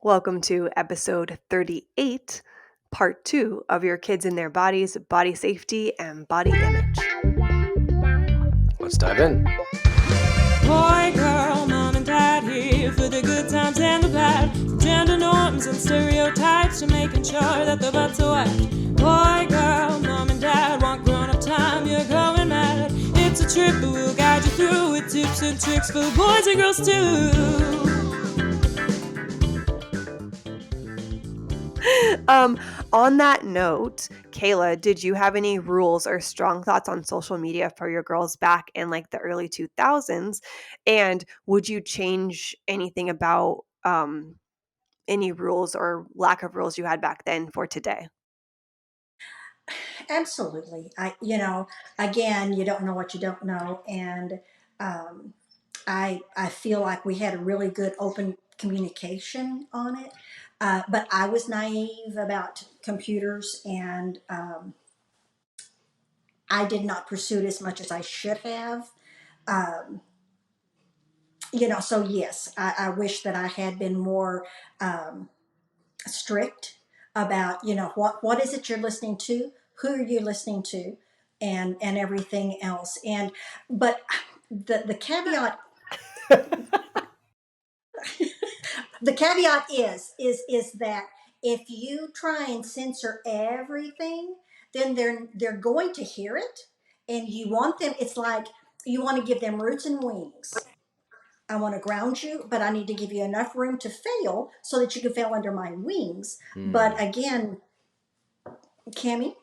Welcome to episode 38, part 2 of Your Kids and Their Bodies, Body Safety, and Body Image. Let's dive in. Boy, girl, mom and dad here for the good times and the bad. Gender norms and stereotypes to making sure that the butts are wet. Boy, girl, mom and dad want grown-up time, you're going mad. It's a trip, but we'll guide you through with tips and tricks for boys and girls too. On that note, Kayla, did you have any rules or strong thoughts on social media for your girls back in like the early 2000s? And would you change anything about any rules or lack of rules you had back then for today? Absolutely. Again, you don't know what you don't know, and um, I feel like we had a really good open communication on it. But I was naive about computers, and I did not pursue it as much as I should have. Um, so yes, I wish that I had been more um, strict about what is it you're listening to, who are you listening to, and everything else. And but the caveat the caveat is that if you try and censor everything, then they're going to hear it, and you want them. It's like you want to give them roots and wings. I want to ground you, but I need to give you enough room to fail so that you can fail under my wings. But again, Kami,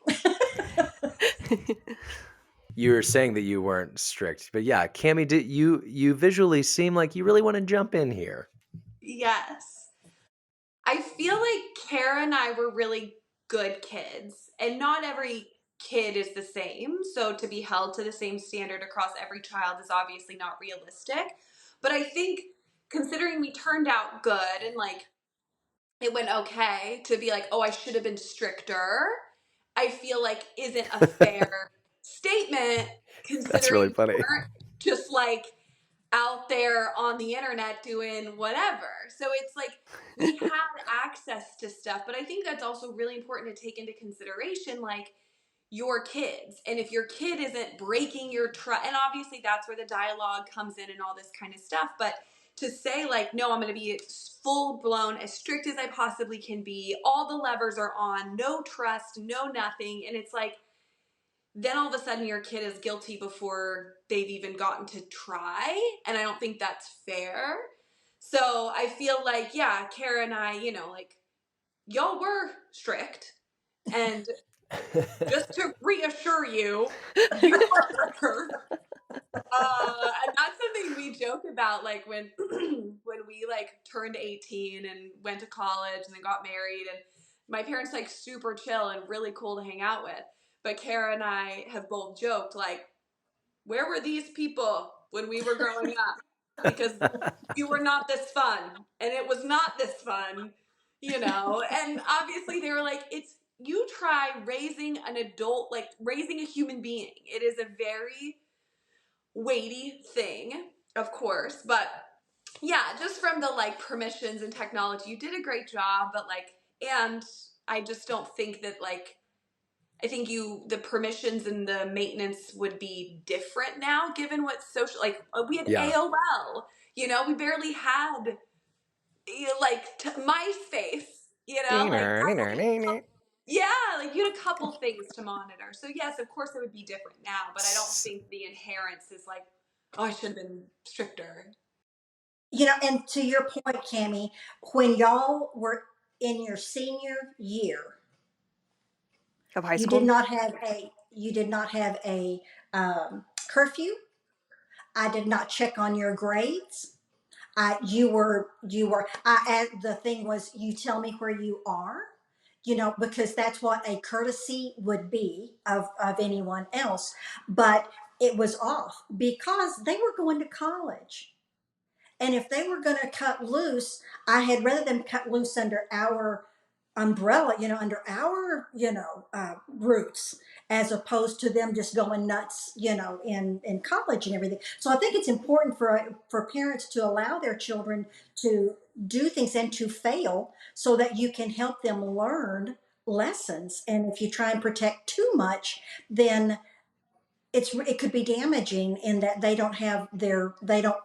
You were saying that you weren't strict, but yeah, Kami, did you visually seem like you really want to jump in here? Yes. I feel like Kara and I were really good kids, and not every kid is the same. So to be held to the same standard across every child is obviously not realistic. But I think considering we turned out good and like it went okay to be like, oh, I should have been stricter, I feel like isn't a fair statement That's really considering we funny. weren't just like out there on the internet doing whatever. So it's like we had access to stuff, but I think that's also really important to take into consideration, like your kids. And if your kid isn't breaking your trust, and obviously that's where the dialogue comes in and all this kind of stuff, but to say like, no, I'm going to be full blown, as strict as I possibly can be, all the levers are on, no trust, no nothing. And it's like, then all of a sudden your kid is guilty before they've even gotten to try. And I don't think that's fair. So I feel like, yeah, Kara and I, like y'all were strict. And just to reassure you, you were. And that's something we joke about, like when when we like turned 18 and went to college and then got married, and my parents like super chill and really cool to hang out with. But Kara and I have both joked like, where were these people when we were growing up? Because we were not this fun, and it was not this fun, And obviously they were like, it's you try raising an adult, like raising a human being. It is a very weighty thing, of course, but yeah, just from the like permissions and technology, you did a great job, but like, and I just don't think that like, I think the permissions and the maintenance would be different now given what social, like we had Yeah. AOL, we barely had like MySpace, like yeah, like you had a couple things to monitor. So yes, of course it would be different now, but I don't think the inherence is like, oh, I should have been stricter. and to your point, Kami, when y'all were in your senior year, Of high you did school? not have a curfew. I did not check on your grades. The thing was, you tell me where you are, because that's what a courtesy would be of anyone else. But it was off because they were going to college. And if they were going to cut loose, I had rather them cut loose under our umbrella, under our, roots, as opposed to them just going nuts, in college and everything. So I think it's important for parents to allow their children to do things and to fail, so that you can help them learn lessons. And if you try and protect too much, then it could be damaging, in that they don't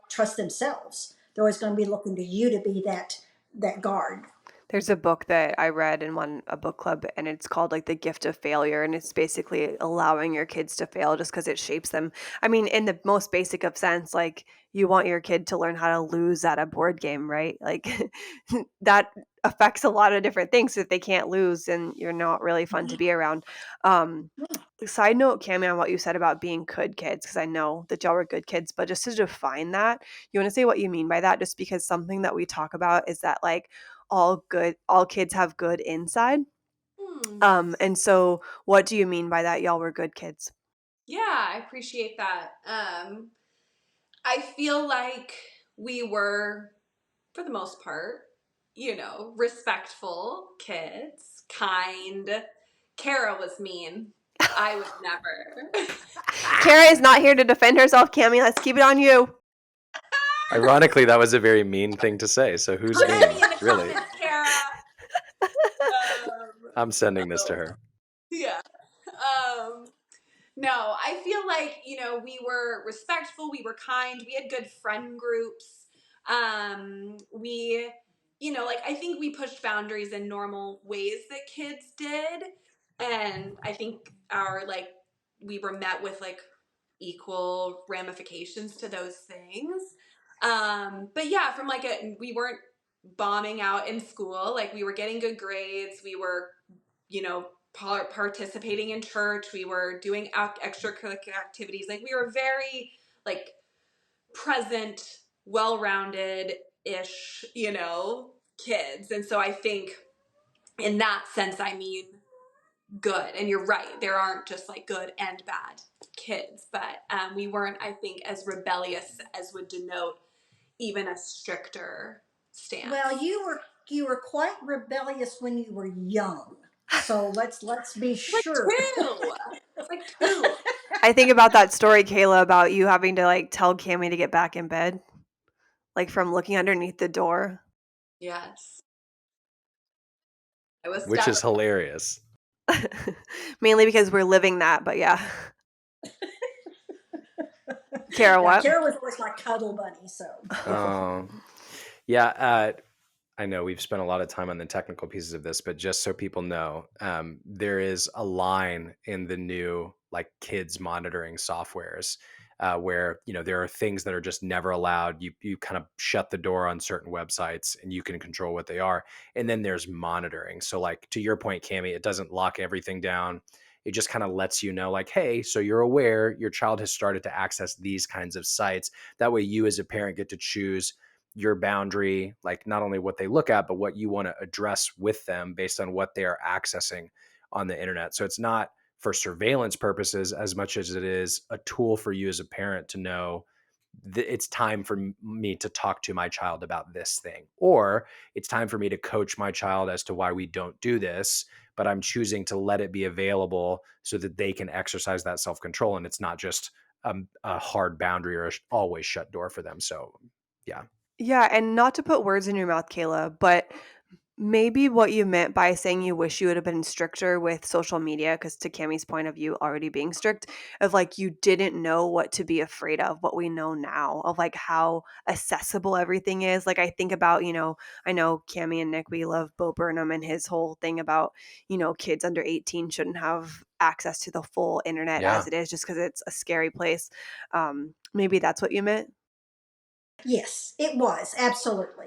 trust themselves. They're always going to be looking to you to be that guard. There's a book that I read in a book club, and it's called like The Gift of Failure, and it's basically allowing your kids to fail just because it shapes them. I mean, in the most basic of sense, like you want your kid to learn how to lose at a board game, right? Like that affects a lot of different things. If they can't lose, then you're not really fun to be around. Um, Side note, Cami, on what you said about being good kids, because I know that y'all were good kids, but just to define that, you want to say what you mean by that? Just because something that we talk about is that like all kids have good inside. Yes. And so what do you mean by that? Y'all were good kids. Yeah, I appreciate that. I feel like we were, for the most part, respectful kids, kind. Kara was mean. I would never. Kara is not here to defend herself, Cami. Let's keep it on you. Ironically, that was a very mean thing to say. So who's Put mean? me in the Really? comments, Kara. I'm sending this to her. Yeah. Um, no, I feel like, we were respectful, we were kind, we had good friend groups. We, like, I think we pushed boundaries in normal ways that kids did. And I think we were met with like equal ramifications to those things. But yeah, we weren't bombing out in school. Like, we were getting good grades. We were, participating in church. We were doing extracurricular activities. Like, we were very like present, well-rounded ish, kids. And so I think in that sense, I mean good. And you're right, there aren't just like good and bad kids, but we weren't, I think, as rebellious as would denote even a stricter stance. Well, you were quite rebellious when you were young. So let's be sure. It's like two. I think about that story, Kayla, about you having to like tell Cami to get back in bed, like from looking underneath the door. Yes. I was Which is stubborn. hilarious. Mainly because we're living that, but yeah. Kara, Yeah, what? Kara was always my cuddle bunny. So Yeah, I know we've spent a lot of time on the technical pieces of this, but just so people know, there is a line in the new like kids monitoring softwares where there are things that are just never allowed. You kind of shut the door on certain websites, and you can control what they are. And then there's monitoring. So like to your point, Cami, it doesn't lock everything down. It just kind of lets you know, like, hey, so you're aware your child has started to access these kinds of sites. That way, you as a parent get to choose your boundary, like not only what they look at, but what you want to address with them based on what they are accessing on the internet. So it's not for surveillance purposes as much as it is a tool for you as a parent to know that it's time for me to talk to my child about this thing, or it's time for me to coach my child as to why we don't do this, but I'm choosing to let it be available so that they can exercise that self-control. And it's not just a hard boundary or a always shut door for them. So yeah. Yeah, and not to put words in your mouth, Kayla, but maybe what you meant by saying you wish you would have been stricter with social media, because to Cammie's point of view, already being strict, of like you didn't know what to be afraid of, what we know now, of like how accessible everything is. Like I think about, I know Cammie and Nick, we love Bo Burnham and his whole thing about, kids under 18 shouldn't have access to the full internet Yeah. as it is, just because it's a scary place. Maybe that's what you meant. yes, it was absolutely,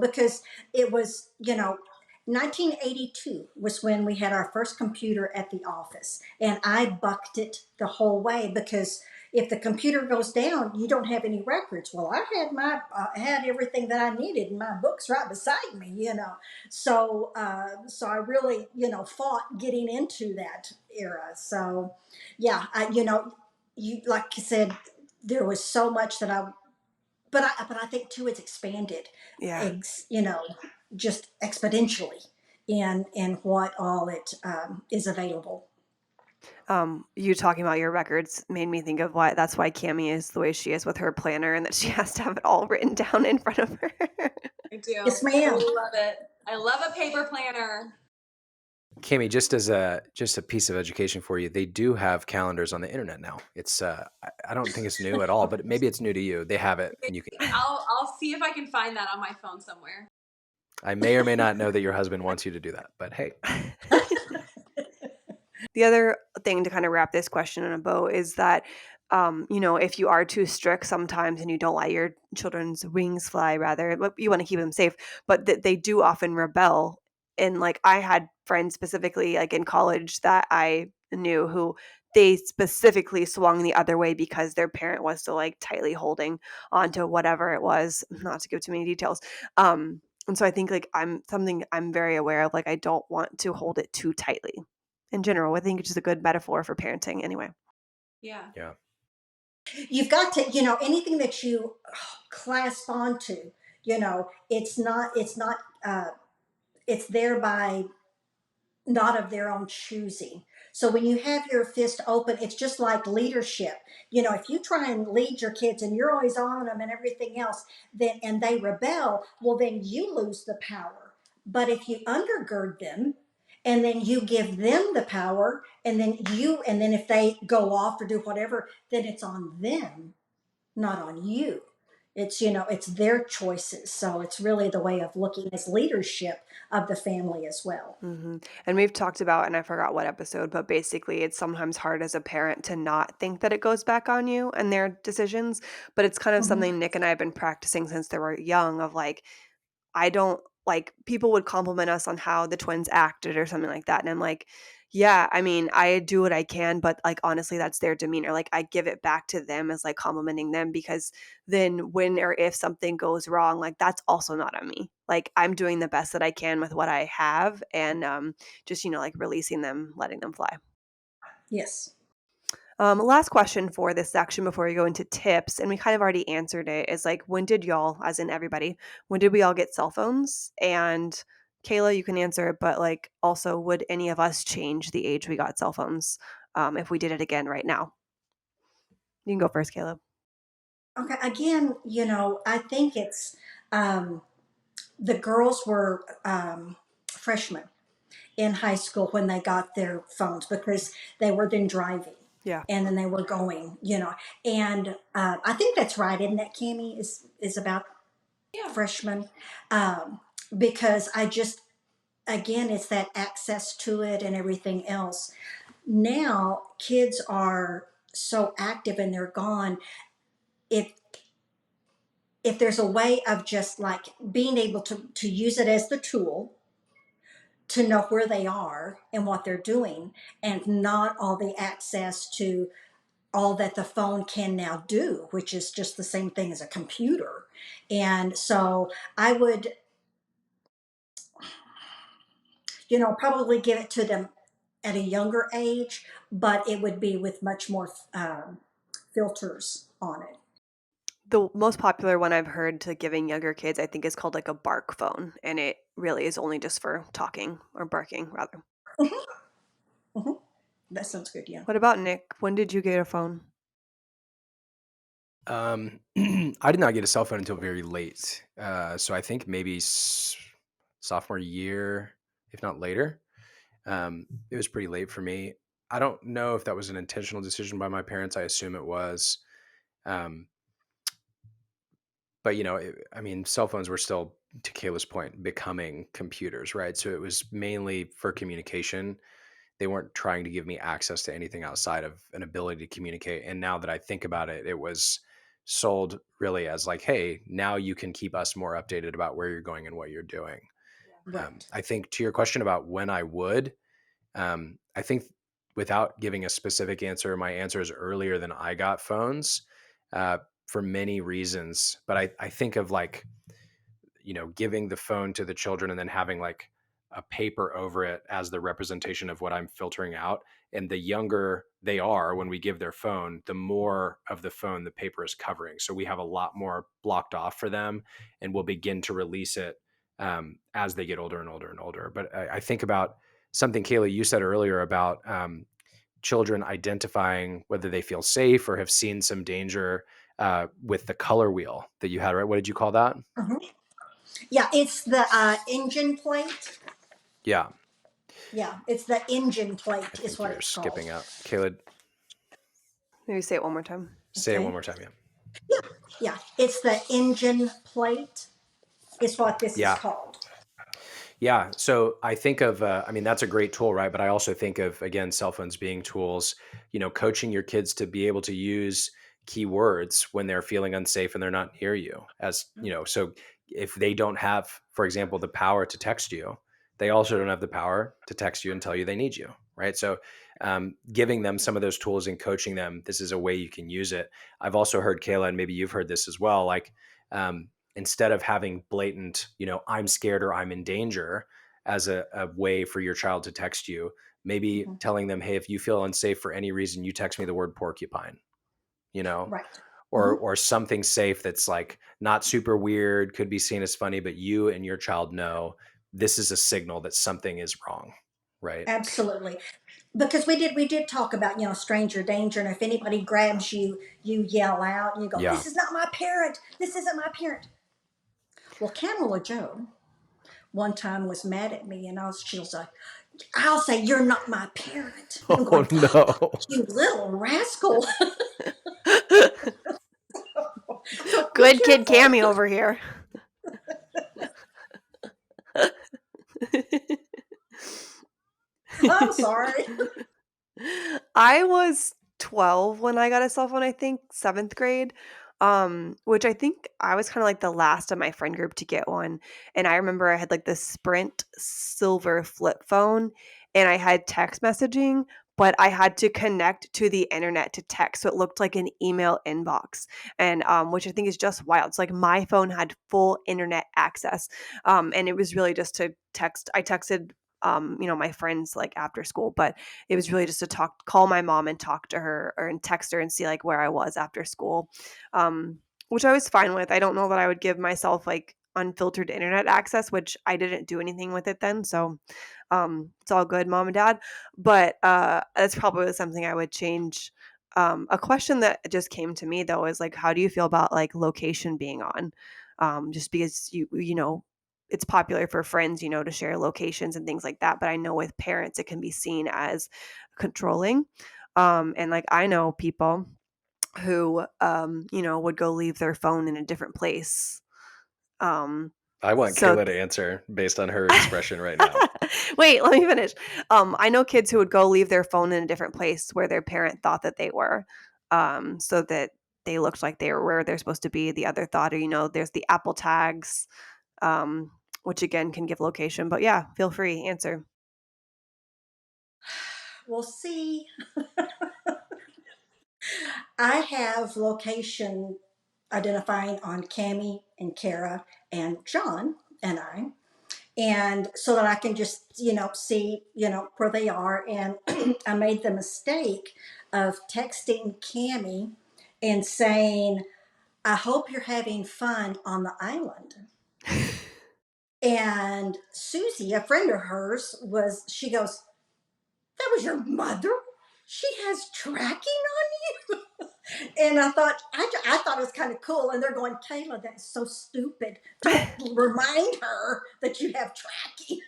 because it was 1982 was when we had our first computer at the office, and I bucked it the whole way, because if the computer goes down, you don't have any records. Well, I had everything that I needed in my books right beside me. So I really fought getting into that era. So yeah, you like you said, there was so much that but I think too it's expanded, Yeah. just exponentially. in what all it is available. You talking about your records made me think of why that's why Cami is the way she is with her planner and that she has to have it all written down in front of her. I do. Yes, I ma'am. love it. I love a paper planner. Cami, just a piece of education for you. They do have calendars on the internet now. It's I don't think it's new at all, but maybe it's new to you. They have it, and you can. I'll see if I can find that on my phone somewhere. I may or may not know that your husband wants you to do that, but hey, The other thing to kind of wrap this question in a bow is that, if you are too strict sometimes and you don't let your children's wings fly, rather, you want to keep them safe, but they do often rebel. And like I had friends specifically, like in college, that I knew who they specifically swung the other way because their parent was so like tightly holding onto whatever it was, not to give too many details. And so I think like I'm very aware of, like I don't want to hold it too tightly in general. I think it's just a good metaphor for parenting anyway. Yeah. yeah, You've got to, anything that you clasp onto, it's there by not of their own choosing. So when you have your fist open, it's just like leadership. If you try and lead your kids and you're always on them and everything else, then and they rebel, well then you lose the power. But if you undergird them and then you give them the power and then if they go off or do whatever, then it's on them, not on you. It's their choices. So it's really the way of looking as leadership of the family as well. And we've talked about, and I forgot what episode, but basically it's sometimes hard as a parent to not think that it goes back on you and their decisions. But it's kind of Mhm. something Nick and I have been practicing since they were young, of like, I don't like, people would compliment us on how the twins acted or something like that. And I'm like, yeah, I mean, I do what I can, but like, honestly, that's their demeanor. Like, I give it back to them as like complimenting them, because then when or if something goes wrong, like, that's also not on me. Like, I'm doing the best that I can with what I have, and just, like releasing them, letting them fly. Yes. Last question for this section before we go into tips, and we kind of already answered it, is like, when did y'all, as in everybody, when did we all get cell phones? And Kayla, you can answer it, but like, also, would any of us change the age we got cell phones if we did it again right now? You can go first, Kayla. Okay. Again, I think it's the girls were freshmen in high school when they got their phones because they were then driving Yeah. and then they were going, and I think that's right. Isn't that Cami is about Yeah. freshmen? Because I just, again, it's that access to it and everything else. Now kids are so active and they're gone. If there's a way of just like being able to use it as the tool to know where they are and what they're doing, and not all the access to all that the phone can now do, which is just the same thing as a computer. And so I would, probably give it to them at a younger age, but it would be with much more filters on it. The most popular one I've heard to giving younger kids, I think, is called like a bark phone, and it really is only just for talking, or barking, rather. Mhm, mhm. That sounds good. Yeah. What about Nick? When did you get a phone? I did not get a cell phone until very late. So I think maybe sophomore year, if not later. It was pretty late for me. I don't know if that was an intentional decision by my parents. I assume it was. Um, but I mean, cell phones were still, to Kayla's point, becoming computers, right? So it was mainly for communication. They weren't trying to give me access to anything outside of an ability to communicate. And now that I think about it, it was sold really as like, hey, now you can keep us more updated about where you're going and what you're doing. Right. I think to your question about when I would, I think without giving a specific answer, my answer is earlier than I got phones for many reasons. But I think of like, giving the phone to the children and then having like a paper over it as the representation of what I'm filtering out. And the younger they are when we give their phone, the more of the phone the paper is covering. So we have a lot more blocked off for them, and we'll begin to release it as they get older and older and older. But I think about something, Kayla, you said earlier about children identifying whether they feel safe or have seen some danger with the color wheel that you had, right? What did you call that? Mhm. Yeah, it's the engine plate. Yeah. Yeah, it's the engine I plate is think what you're it's called. skipping out. Kayla, Maybe say it one more time. say it one Okay. more time. Yeah. Yeah, it's the engine plate is what this is Yeah. called. Yeah. So I think of, I mean, that's a great tool, right? But I also think of, again, cell phones being tools, coaching your kids to be able to use keywords when they're feeling unsafe and they're not near you. So if they don't have, for example, the power to text you, they also don't have the power to text you and tell you they need you, right? So giving them some of those tools and coaching them, this is a way you can use it. I've also heard, Kayla, and maybe you've heard this as well, like, instead of having blatant, I'm scared or I'm in danger as a way for your child to text you, maybe Mhm. telling them, hey, if you feel unsafe for any reason, you text me the word porcupine, you know, Right. or Hmm. or something safe that's like not super weird, could be seen as funny, but you and your child know this is a signal that something is wrong, right? Absolutely. Because we did talk about, stranger danger, and if anybody grabs you, you yell out and you go, Yeah. "This is not my parent. This isn't my parent." Well, Camilla Joe one time was mad at me, and she was like, "I'll say you're not my parent." I'm Oh going, no. "You little rascal." So be Good kid careful. Cammy over here. I'm sorry. I was 12 when I got a cell phone, I think, 7th grade. Which I think I was kind of like the last of my friend group to get one. And I remember I had like this Sprint silver flip phone and I had text messaging, but I had to connect to the internet to text. So it looked like an email inbox. And which I think is just wild. It's like my phone had full internet access. And it was really just to text. I texted my friends like after school, but it was really just to call my mom and talk to her or and text her and see like where I was after school, which I was fine with. I don't know that I would give myself like unfiltered internet access, which I didn't do anything with it then. So it's all good, mom and dad. But that's probably something I would change. A question that just came to me though is like, how do you feel about like location being on? Just because it's popular for friends, to share locations and things like that. But I know with parents, it can be seen as controlling. And like I know people who, would go leave their phone in a different place. I want So Kayla to answer based on her expression right now. wait, let me finish. I know kids who would go leave their phone in a different place where their parent thought that they were, so that they looked like they were where they're supposed to be. The other thought, or there's the Apple tags, um, which again can give location. But yeah, feel free answer. Well, see, I have location identifying on Cami and Kara and John and I, and so that I can just see where they are. And I made the mistake of texting Cami and saying, "I hope you're having fun on the island." And Susie, a friend of hers, she goes, "That was your mother? She has tracking on you?" And I thought it was kind of cool. And they're going, "Kayla, that's so stupid. Don't remind her that you have tracking."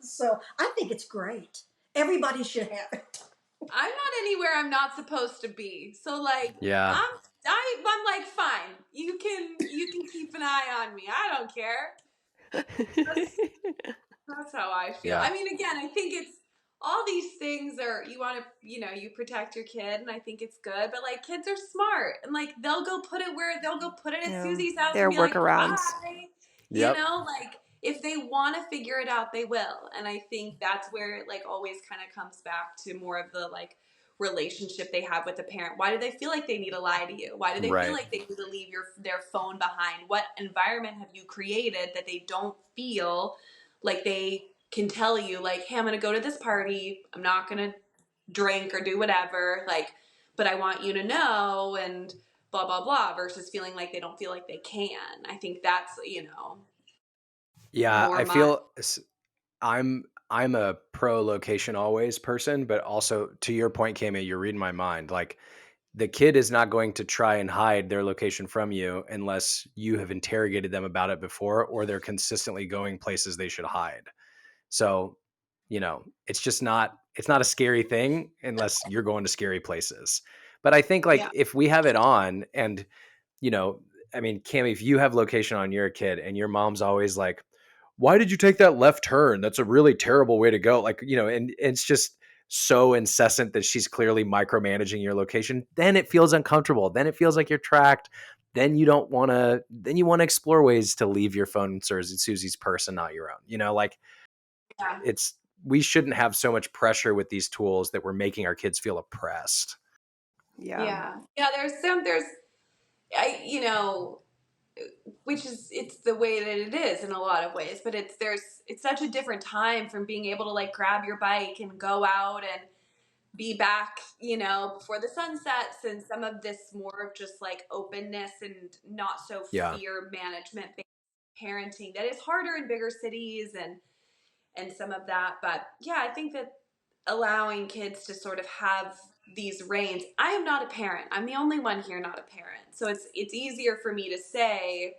So I think it's great. Everybody should have it. I'm not anywhere I'm not supposed to be. So like Yeah. I'm like fine. You can keep an eye on me. I don't care. That's how I feel. Yeah. I mean, again, I think it's all these things are you want to, you protect your kid, and I think it's good. But like, kids are smart, and like they'll go put it at Yeah, Susie's house there and are be like, workarounds. bye. Yep. Like if they want to figure it out, they will. And I think that's where it like always kind of comes back to more of the like relationship they have with the parent. Why do they feel like they need to lie to you? Why do they feel Right. like they need to leave their phone behind? What environment have you created that they don't feel like they can tell you like, hey, I'm going to go to this party. I'm not going to drink or do whatever. Like, but I want you to know and blah, blah, blah, versus feeling like they don't feel like they can. I think that's. Yeah, more I money. feel I'm a pro location always person, but also to your point, Kami, you're reading my mind. Like the kid is not going to try and hide their location from you unless you have interrogated them about it before, or they're consistently going places they should hide. So, it's not a scary thing unless you're going to scary places. But I think like Yeah. if we have it on and, you know, I mean, Cami, if you have location on your kid and your mom's always like, why did you take that left turn? That's a really terrible way to go. Like, and it's just so incessant that she's clearly micromanaging your location. Then it feels uncomfortable. Then it feels like you're tracked. Then you don't want to, then you want to explore ways to leave your phone in Susie's purse and not your own, like Yeah. it's, we shouldn't have so much pressure with these tools that we're making our kids feel oppressed. Yeah. Yeah. Yeah. I which is, it's the way that it is in a lot of ways, but it's such a different time from being able to like grab your bike and go out and be back, before the sun sets, and some of this more of just like openness and not so Yeah. fear management based parenting that is harder in bigger cities and some of that. But yeah, I think that allowing kids to sort of have these reins. I am not a parent. I'm the only one here not a parent. So it's easier for me to say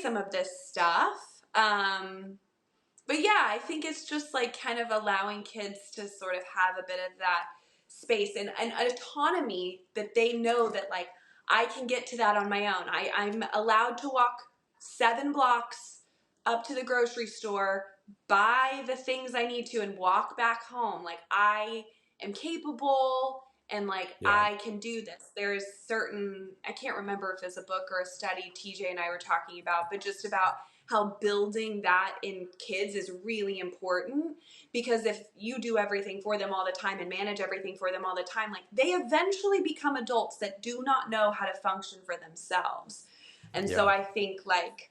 some of this stuff. But yeah, I think it's just like kind of allowing kids to sort of have a bit of that space and autonomy that they know that like I can get to that on my own. I'm allowed to walk 7 blocks up to the grocery store, buy the things I need to, and walk back home. Like I am capable and like Yeah. I can do this. There's certain, I can't remember if it's a book or a study TJ and I were talking about, but just about how building that in kids is really important, because if you do everything for them all the time and manage everything for them all the time, like they eventually become adults that do not know how to function for themselves. And so Yeah. I think like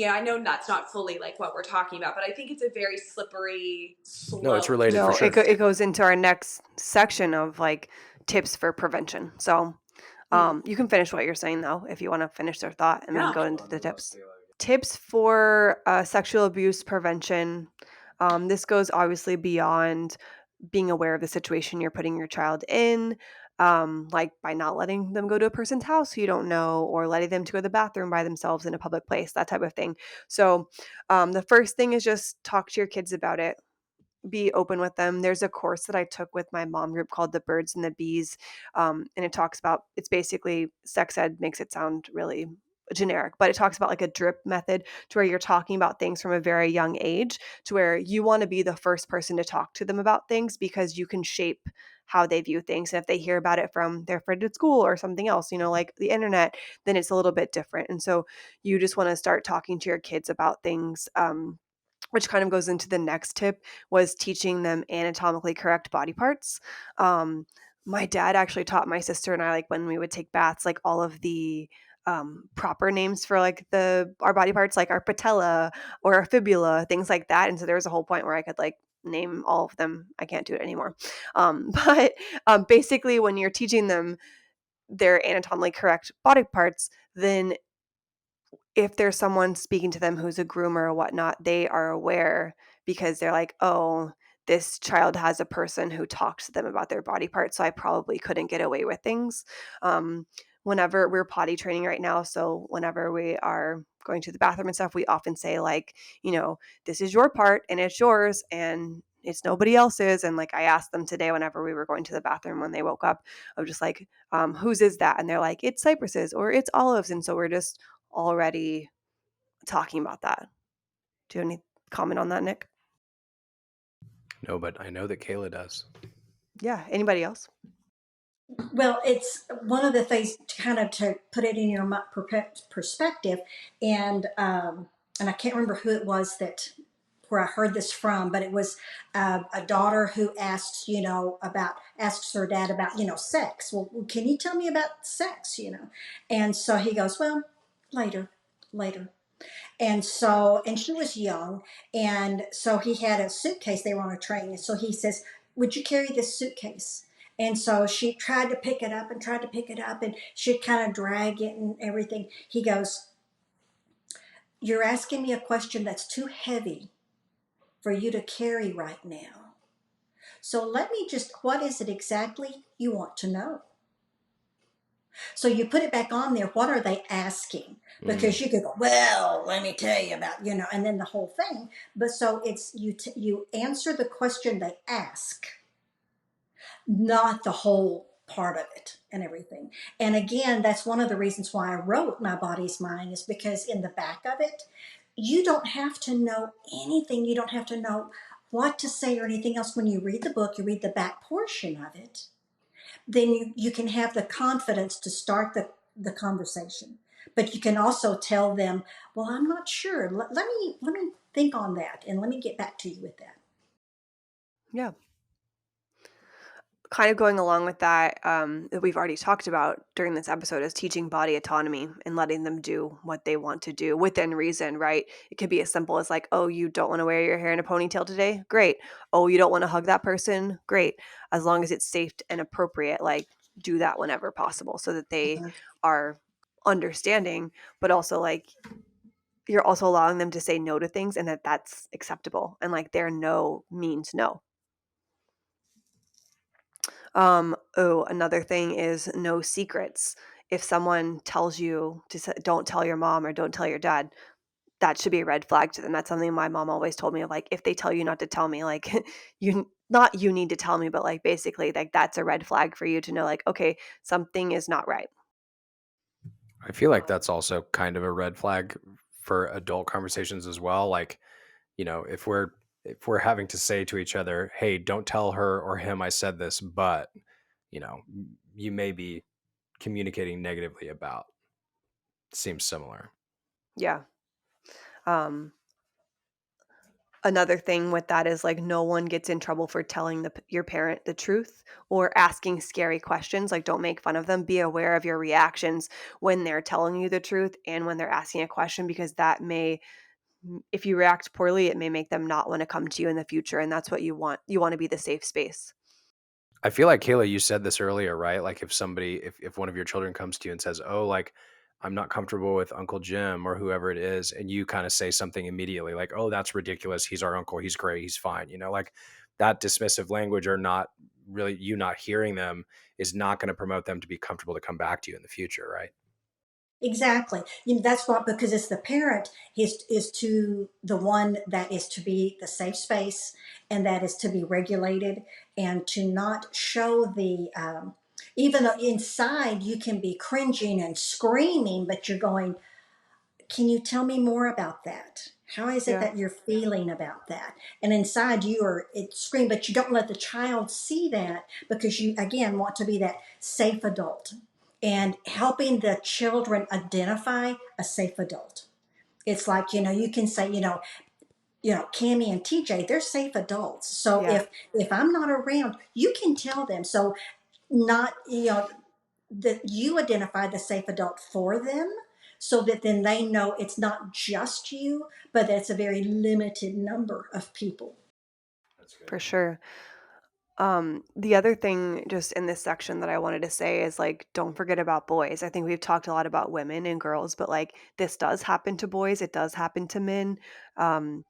I know that's not fully like what we're talking about, but I think it's a very slippery No, it's slope related to for No, get sure. it goes into our next section of like tips for prevention. So, you can finish what you're saying though, if you want to finish their thought and then Yeah. go into the tips. Tips for sexual abuse prevention. This goes obviously beyond being aware of the situation you're putting your child in, like by not letting them go to a person's house who you don't know, or letting them to go to the bathroom by themselves in a public place, that type of thing. So, the first thing is just talk to your kids about it. Be open with them. There's a course that I took with my mom group called The Birds and the Bees. And it talks about, it's basically sex ed, makes it sound really generic, but it talks about like a drip method to where you're talking about things from a very young age, to where you want to be the first person to talk to them about things because you can shape how they view things. And if they hear about it from their friend at school or something else, like the internet, then it's a little bit different. And so you just want to start talking to your kids about things. Which kind of goes into the next tip, was teaching them anatomically correct body parts. My dad actually taught my sister and I, like when we would take baths, like all of the proper names for like our body parts, like our patella or our fibula, things like that. And so there was a whole point where I could like name all of them. I can't do it anymore. But basically, when you're teaching them their anatomically correct body parts, then if there's someone speaking to them who's a groomer or whatnot, they are aware, because they're like, oh, this child has a person who talks to them about their body parts, so I probably couldn't get away with things. Whenever we're potty training right now, so whenever we are going to the bathroom and stuff, we often say like, this is your part and it's yours and it's nobody else's. And like I asked them today whenever we were going to the bathroom when they woke up, of just like, whose is that? And they're like, it's Cypress's or it's Olive's. And so we're just already talking about that. Do you have any comment on that, Nick? No, but I know that Kayla does. Yeah. Anybody else? Well, it's one of the things to kind of to put it in your perspective, and I can't remember who it was that where I heard this from, but it was a daughter who asks her dad about sex. Well, can you tell me about sex? And so he goes, well, later, later. And she was young, and so he had a suitcase. They were on a train, and so he says, would you carry this suitcase? And so she tried to pick it up and she'd kind of drag it and everything. He goes, you're asking me a question that's too heavy for you to carry right now. So let me just, what is it exactly you want to know? So you put it back on there. What are they asking? Mm. Because you could go, well, let me tell you about, and then the whole thing. But so it's you answer the question they ask, not the whole part of it and everything. And again, that's one of the reasons why I wrote My Body's Mine, is because in the back of it, you don't have to know anything. You don't have to know what to say or anything else. When you read the book, you read the back portion of it, then you can have the confidence to start the conversation. But you can also tell them, well, I'm not sure. Let me think on that, and let me get back to you with that. Yeah. Kind of going along with that, that we've already talked about during this episode, is teaching body autonomy and letting them do what they want to do within reason, right? It could be as simple as like, oh, you don't want to wear your hair in a ponytail today? Great. Oh, you don't want to hug that person? Great. As long as it's safe and appropriate, like do that whenever possible so that they Mhm. are understanding, but also like you're also allowing them to say no to things and that that's acceptable and like their no means no. Another thing is no secrets. If someone tells you to don't tell your mom or don't tell your dad, that should be a red flag to them. That's something my mom always told me of like, if they tell you not to tell me, like you need to tell me, but like basically like that's a red flag for you to know like, okay, something is not right. I feel like that's also kind of a red flag for adult conversations as well. Like, if we're having to say to each other, hey, don't tell her or him I said this, but you know, you may be communicating negatively about, seems similar. Yeah. Um Another thing with that is like no one gets in trouble for telling your parent the truth or asking scary questions. Like don't make fun of them. Be aware of your reactions when they're telling you the truth and when they're asking a question, because that may, if you react poorly, it may make them not want to come to you in the future. And that's what you want. You want to be the safe space. I feel like, Kayla, you said this earlier, right? Like if one of your children comes to you and says, oh, like, I'm not comfortable with Uncle Jim or whoever it is, and you kind of say something immediately like, oh, that's ridiculous. He's our uncle. He's great. He's fine. Like that dismissive language, or not really, you not hearing them, is not going to promote them to be comfortable to come back to you in the future, right? Exactly. That's what, because it's the parent is to the one that is to be the safe space, and that is to be regulated, and to not show even though inside you can be cringing and screaming, but you're going, can you tell me more about that? How is it Yeah. that you're feeling about that? And inside you are it scream, but you don't let the child see that, because you again want to be that safe adult, and helping the children identify a safe adult. It's like, you can say, Cami and TJ, they're safe adults. So Yeah. if I'm not around, you can tell them. So not, that you identify the safe adult for them, so that then they know it's not just you, but that it's a very limited number of people. That's good. For sure. The other thing just in this section that I wanted to say is like, don't forget about boys. I think we've talked a lot about women and girls, but like this does happen to boys. It does happen to men. Um,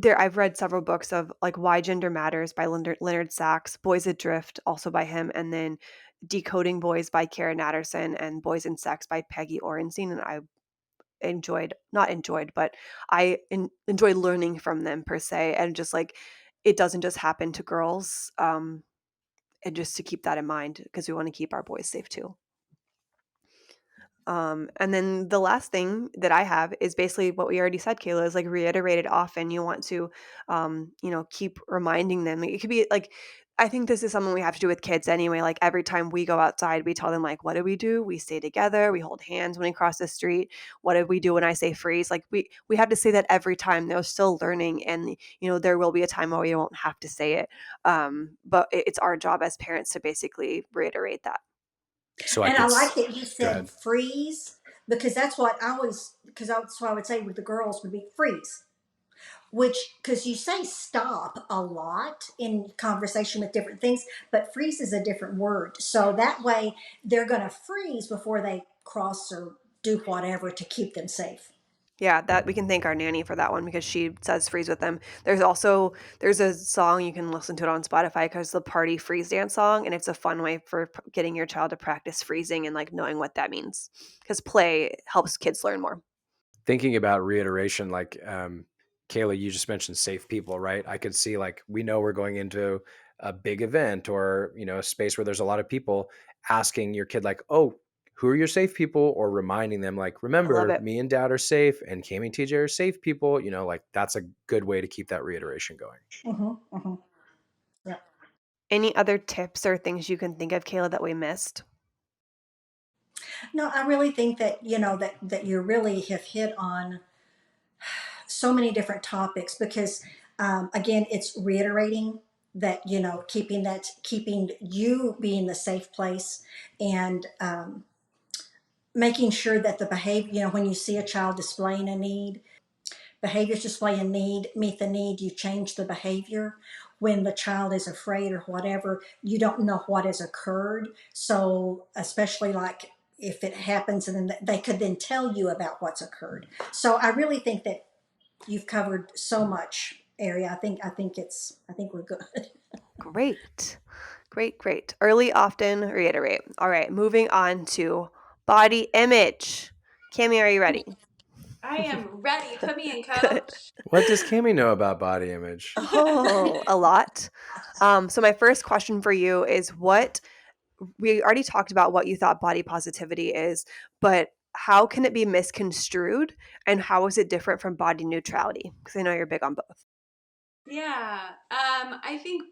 I've read several books of like Why Gender Matters by Leonard Sachs, Boys Adrift also by him, and then Decoding Boys by Karen Natterson, and Boys and Sex by Peggy Orenstein. And I not enjoyed, but enjoy learning from them per se. And just like, it doesn't just happen to girls. And just to keep that in mind, because we want to keep our boys safe too. And then the last thing that I have is basically what we already said, Kayla, is like reiterate it often. You want to, keep reminding them. It could be like, I think this is something we have to do with kids anyway. Like every time we go outside, we tell them like, what do we do? We stay together. We hold hands when we cross the street. What did we do when I say freeze? Like we have to say that every time. They're still learning, and there will be a time where we won't have to say it. But it's our job as parents to basically reiterate that. So I And could I like that you go said ahead. freeze, because that's what I always, because that's what I would say with the girls would be freeze. Which, because you say stop a lot in conversation with different things, but freeze is a different word. So that way they're going to freeze before they cross or do whatever to keep them safe. Yeah, that we can thank our nanny for that one because she says freeze with them. There's a song you can listen to it on Spotify because the party freeze dance song, and it's a fun way for getting your child to practice freezing and like knowing what that means because play helps kids learn more. Thinking about reiteration, like Kayla, you just mentioned safe people, right? I could see like we know we're going into a big event or a space where there's a lot of people, asking your kid like, oh, who are your safe people, or reminding them like, I love remember, it. me and dad are safe and Kami and TJ are safe people. Like that's a good way to keep that reiteration going. Mm-hmm, mm-hmm. Yeah. Any other tips or things you can think of, Kayla, that we missed? No, I really think that, that you really have hit on so many different topics because, again, it's reiterating that, keeping you being the safe place, and making sure that the behavior, when you see a child displaying a need, behaviors display a need, meet the need, you change the behavior. When the child is afraid or whatever, you don't know what has occurred. So, especially like if it happens, and then they could then tell you about what's occurred. So, I really think that you've covered so much area. I think we're good. Great. Great, great. Early, often, reiterate. All right, moving on to body image. Cami, are you ready? I am ready. Put me in, Good. coach. What does Kami know about body image? Oh, a lot. So my first question for you is we already talked about what you thought body positivity is, but how can it be misconstrued and how is it different from body neutrality? Because I know you're big on both. Yeah. I think,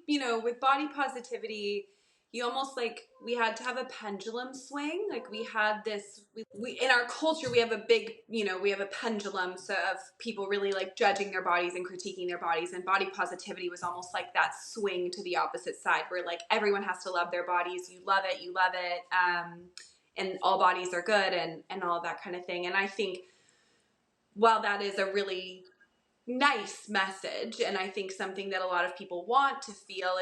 with body positivity, you almost like we had to have a pendulum swing. Like we had this, we in our culture, we have a big, we have a pendulum of people really like judging their bodies and critiquing their bodies. And body positivity was almost like that swing to the opposite side where like everyone has to love their bodies. You love it. You love it. And all bodies are good and all of that kind of thing. And I think while that is a really nice message and I think something that a lot of people want to feel,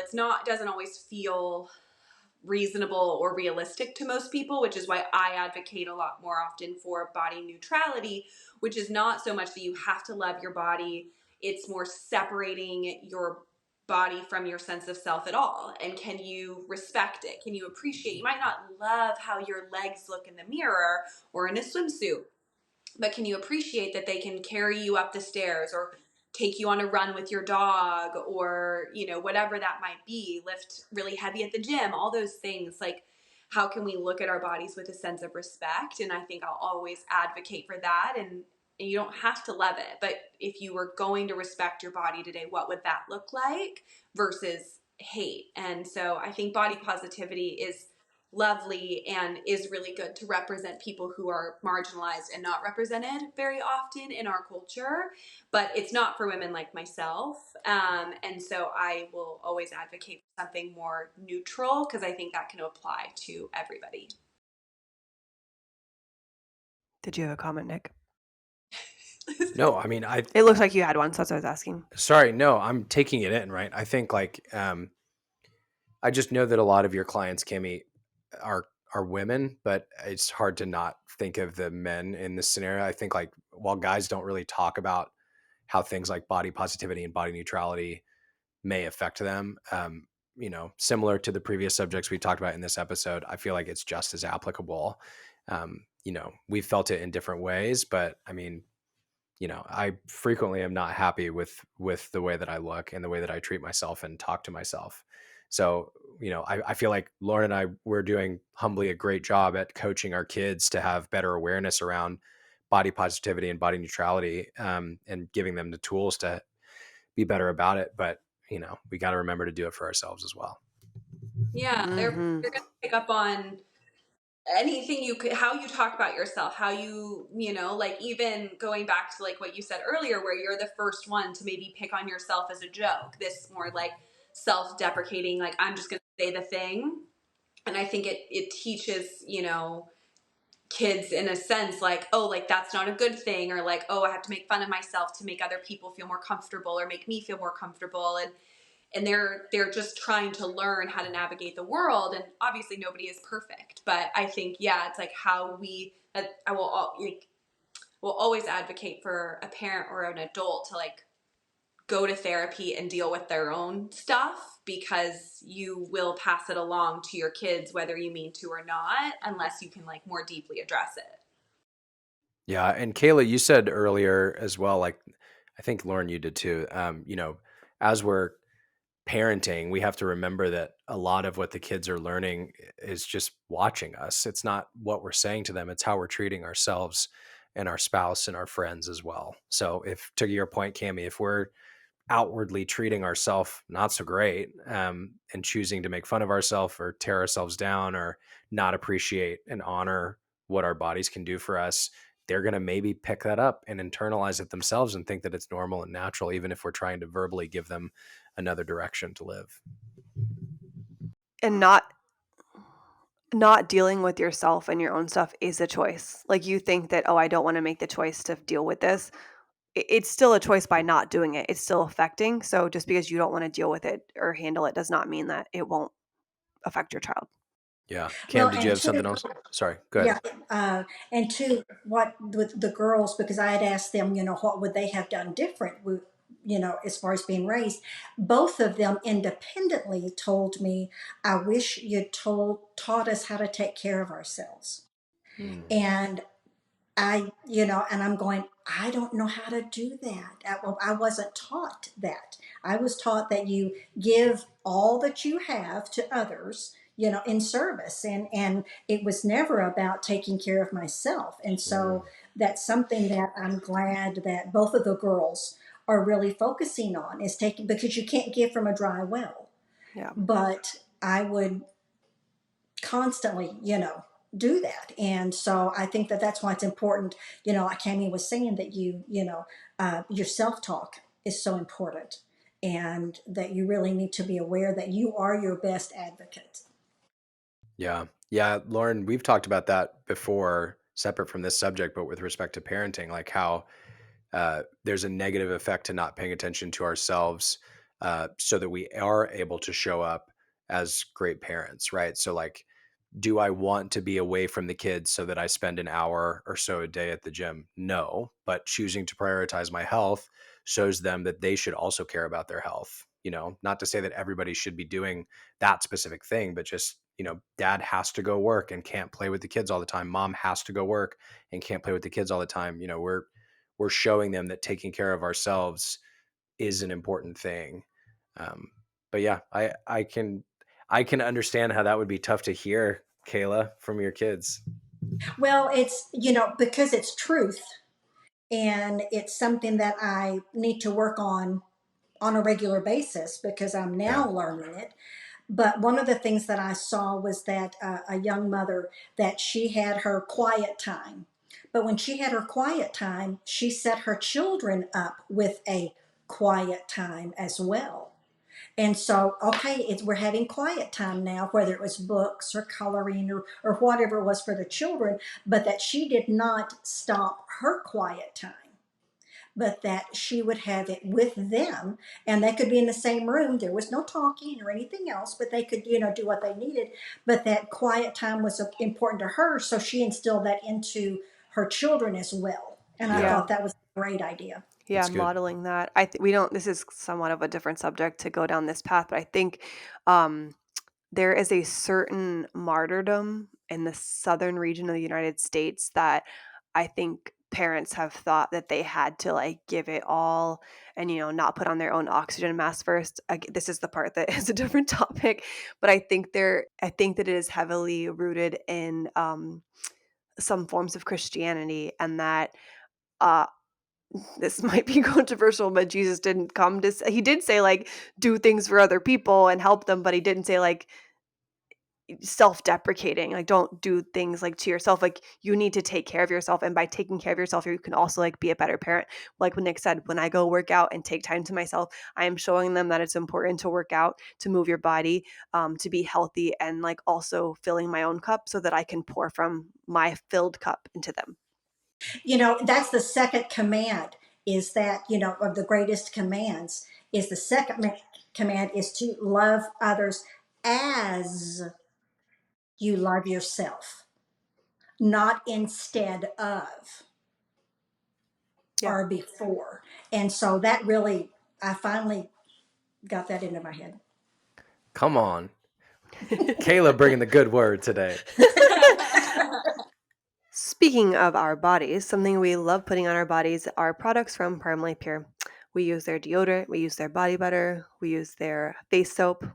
doesn't always feel reasonable or realistic to most people, which is why I advocate a lot more often for body neutrality, which is not so much that you have to love your body. It's more separating your body from your sense of self at all. And can you respect it? Can you appreciate? You might not love how your legs look in the mirror or in a swimsuit, but can you appreciate that they can carry you up the stairs or take you on a run with your dog or, whatever that might be, lift really heavy at the gym, all those things. Like, how can we look at our bodies with a sense of respect? And I think I'll always advocate for that. And you don't have to love it, but if you were going to respect your body today, what would that look like versus hate? And so I think body positivity is lovely and is really good to represent people who are marginalized and not represented very often in our culture, but it's not for women like myself. And so I will always advocate for something more neutral because I think that can apply to everybody. Did you have a comment, Nick? No, I mean, It looks like you had one, so that's what I was asking. sorry, no, I'm taking it in, right? I think like I just know that a lot of your clients, Kimmy, are women, but it's hard to not think of the men in this scenario. I think like while guys don't really talk about how things like body positivity and body neutrality may affect them, similar to the previous subjects we talked about in this episode, I feel like it's just as applicable. We felt it in different ways, but I mean, I frequently am not happy with the way that I look and the way that I treat myself and talk to myself. So, I feel like Lauren and I, we're doing humbly a great job at coaching our kids to have better awareness around body positivity and body neutrality, and giving them the tools to be better about it. But, we got to remember to do it for ourselves as well. Yeah, they're Mm-hmm. going to pick up on anything how you talk about yourself, how like even going back to like what you said earlier, where you're the first one to maybe pick on yourself as a joke, this more like self-deprecating, like I'm just going to say the thing. And I think it teaches, kids in a sense like, oh, like that's not a good thing, or like, oh, I have to make fun of myself to make other people feel more comfortable or make me feel more comfortable. And they're just trying to learn how to navigate the world, and obviously nobody is perfect, but I think, yeah, it's like how we I will like will always advocate for a parent or an adult to like go to therapy and deal with their own stuff, because you will pass it along to your kids whether you mean to or not, unless you can like more deeply address it. Yeah, and Kayla, you said earlier as well, like I think Lauren, you did too. As we're parenting, we have to remember that a lot of what the kids are learning is just watching us. It's not what we're saying to them; it's how we're treating ourselves and our spouse and our friends as well. So, if to your point, Cami, if we're outwardly treating ourselves not so great, and choosing to make fun of ourselves or tear ourselves down or not appreciate and honor what our bodies can do for us, they're going to maybe pick that up and internalize it themselves and think that it's normal and natural, even if we're trying to verbally give them another direction to live. And not dealing with yourself and your own stuff is a choice. Like, you think that, "Oh, I don't wanna make the choice to deal with this." It's still a choice by not doing it. It's still affecting. So just because you don't wanna deal with it or handle it does not mean that it won't affect your child. Yeah. Cam, Well, did you and have two, something else? Sorry, go ahead. yeah, and two, what with the girls, because I had asked them, what would they have done different, as far as being raised. Both of them independently told me, "I wish you'd taught us how to take care of ourselves." Mm, And and I'm going, I don't know how to do that. Well, I wasn't taught that. I was taught that you give all that you have to others, in service. And it was never about taking care of myself. And mm, so that's something that I'm glad that both of the girls are really focusing on, is taking, because you can't give from a dry well. Yeah. But I would constantly, do that. And so I think that that's why it's important, like Cami was saying, that your self-talk is so important, and that you really need to be aware that you are your best advocate. yeah. Yeah. Lauren, we've talked about that before, separate from this subject, but with respect to parenting, like how there's a negative effect to not paying attention to ourselves, so that we are able to show up as great parents, right? So, like, do I want to be away from the kids so that I spend an hour or so a day at the gym? No, but choosing to prioritize my health shows them that they should also care about their health. Not to say that everybody should be doing that specific thing, but just, dad has to go work and can't play with the kids all the time. Mom has to go work and can't play with the kids all the time. We're showing them that taking care of ourselves is an important thing. Um, but yeah, I can understand how that would be tough to hear, Kayla, from your kids. Well, it's, because it's truth, and it's something that I need to work on a regular basis, because I'm Yeah. now learning it. But one of the things that I saw was that a young mother, that she had her quiet time. But when she had her quiet time, she set her children up with a quiet time as well. And so, okay, we're having quiet time now, whether it was books or coloring, or whatever it was for the children, but that she did not stop her quiet time, but that she would have it with them, and they could be in the same room. There was no talking or anything else, but they could, do what they needed. But that quiet time was important to her, so she instilled that into her children as well. And I Yeah. Yeah. thought that was a great idea. Yeah, That's good. modeling that. We don't, this is somewhat of a different subject to go down this path, but I think um there is a certain martyrdom in the southern region of the United States that I think parents have thought that they had to like give it all and not put on their own oxygen mask first. This is the part that is a different topic, but I think that it is heavily rooted in some forms of Christianity, and that uh this might be controversial, but Jesus didn't come to he did say like do things for other people and help them, but he didn't say like self-deprecating, like don't do things like to yourself. Like, you need to take care of yourself, and by taking care of yourself you can also like be a better parent. Like when Nick said, when I go work out and take time to myself, I am showing them that it's important to work out, to move your body, to be healthy, and like also filling my own cup so that I can pour from my filled cup into them. That's the second command, is that, of the greatest commands, is the second command is to love others as you love yourself, not instead of. Yeah. or before. And so that really, I finally got that into my head. Come on. Kayla bringing the good word today. Speaking of our bodies, something we love putting on our bodies are products from Primally Pure. We use their deodorant, we use their body butter, we use their face soap.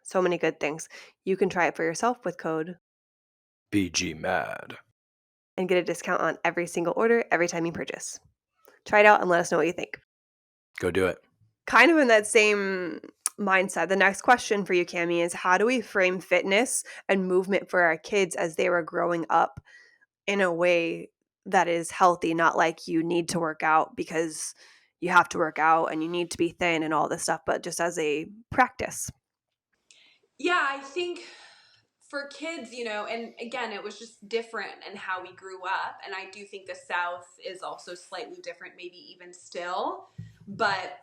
So many good things. You can try it for yourself with code BGMAD. and get a discount on every single order every time you purchase. Try it out and let us know what you think. Go do it. Kind of in that same mindset, the next question for you, Kami, is how do we frame fitness and movement for our kids as they were growing up in a way that is healthy, not like you need to work out because you have to work out and you need to be thin and all this stuff, but just as a practice. Yeah, I think for kids, and again, it was just different in how we grew up. And I do think the South is also slightly different, maybe even still. But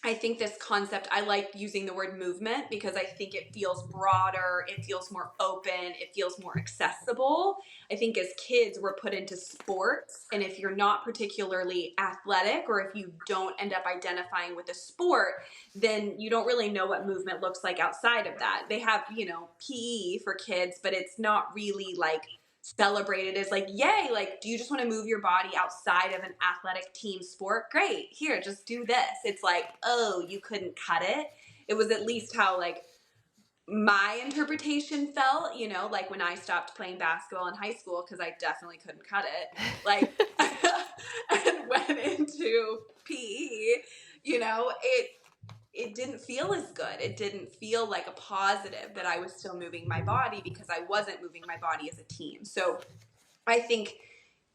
I think this concept, I like using the word movement because I think it feels broader, it feels more open, it feels more accessible. I think as kids, we're put into sports, and if you're not particularly athletic or if you don't end up identifying with a sport, then you don't really know what movement looks like outside of that. They have, PE for kids, but it's not really like celebrated as like, yay, like, do you just want to move your body outside of an athletic team sport? Great, here, just do this. It's like, oh, you couldn't cut it. It was at least how like my interpretation felt, like when I stopped playing basketball in high school because I definitely couldn't cut it, like and went into PE, it didn't feel as good. It didn't feel like a positive that I was still moving my body because I wasn't moving my body as a team. So I think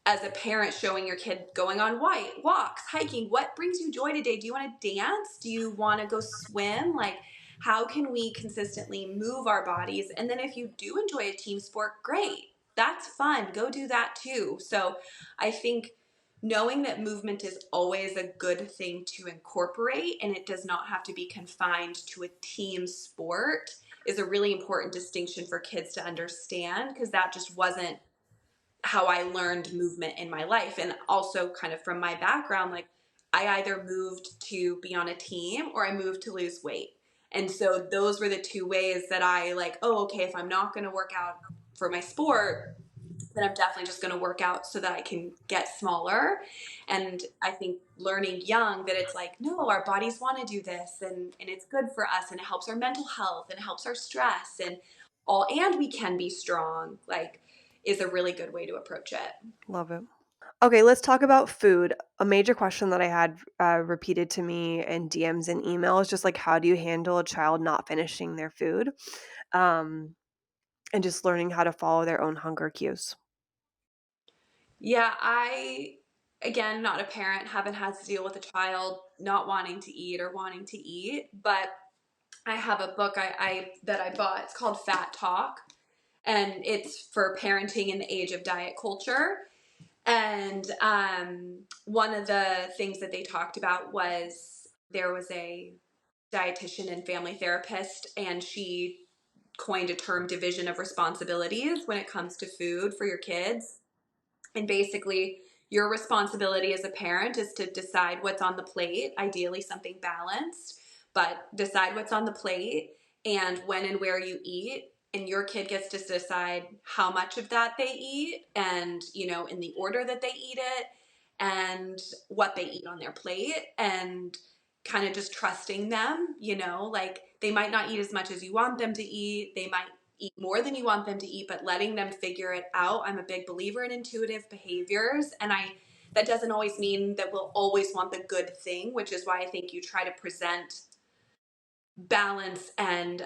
as a parent, showing your kid going on walks, hiking, what brings you joy today? Do you want to dance? Do you want to go swim? Like, how can we consistently move our bodies? And then if you do enjoy a team sport, great. That's fun. Go do that too. So I think knowing that movement is always a good thing to incorporate and it does not have to be confined to a team sport is a really important distinction for kids to understand, because that just wasn't how I learned movement in my life. And also kind of from my background, like I either moved to be on a team or I moved to lose weight. And so those were the two ways that I like, oh, okay, if I'm not going to work out for my sport, then I'm definitely just going to work out so that I can get smaller. And I think learning young that it's like, no, our bodies want to do this and it's good for us and it helps our mental health and it helps our stress and we can be strong, like, is a really good way to approach it. Love it. Okay, let's talk about food. A major question that I had repeated to me in DMs and emails, just like how do you handle a child not finishing their food? And just learning how to follow their own hunger cues. Yeah, again, not a parent, haven't had to deal with a child not wanting to eat or wanting to eat, but I have a book that I bought. It's called Fat Talk, and it's for parenting in the age of diet culture. And one of the things that they talked about was there was a dietitian and family therapist, and she coined a term, division of responsibilities, when it comes to food for your kids. And basically, your responsibility as a parent is to decide what's on the plate, ideally something balanced, but decide what's on the plate and when and where you eat. And your kid gets to decide how much of that they eat and, in the order that they eat it and what they eat on their plate, and kind of just trusting them, like they might not eat as much as you want them to eat. They might eat more than you want them to eat, but letting them figure it out. I'm a big believer in intuitive behaviors, and that doesn't always mean that we'll always want the good thing, which is why I think you try to present balance and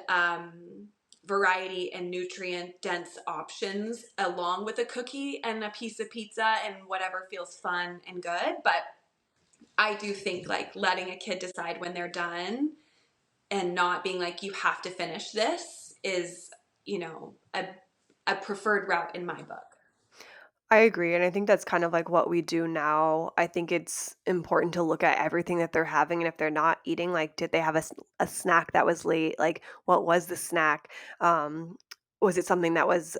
variety and nutrient dense options along with a cookie and a piece of pizza and whatever feels fun and good. But I do think like letting a kid decide when they're done and not being like, you have to finish this is, a preferred route in my book. I agree. And I think that's kind of like what we do now. I think it's important to look at everything that they're having. And if they're not eating, like, did they have a snack that was late? Like, what was the snack? Was it something that was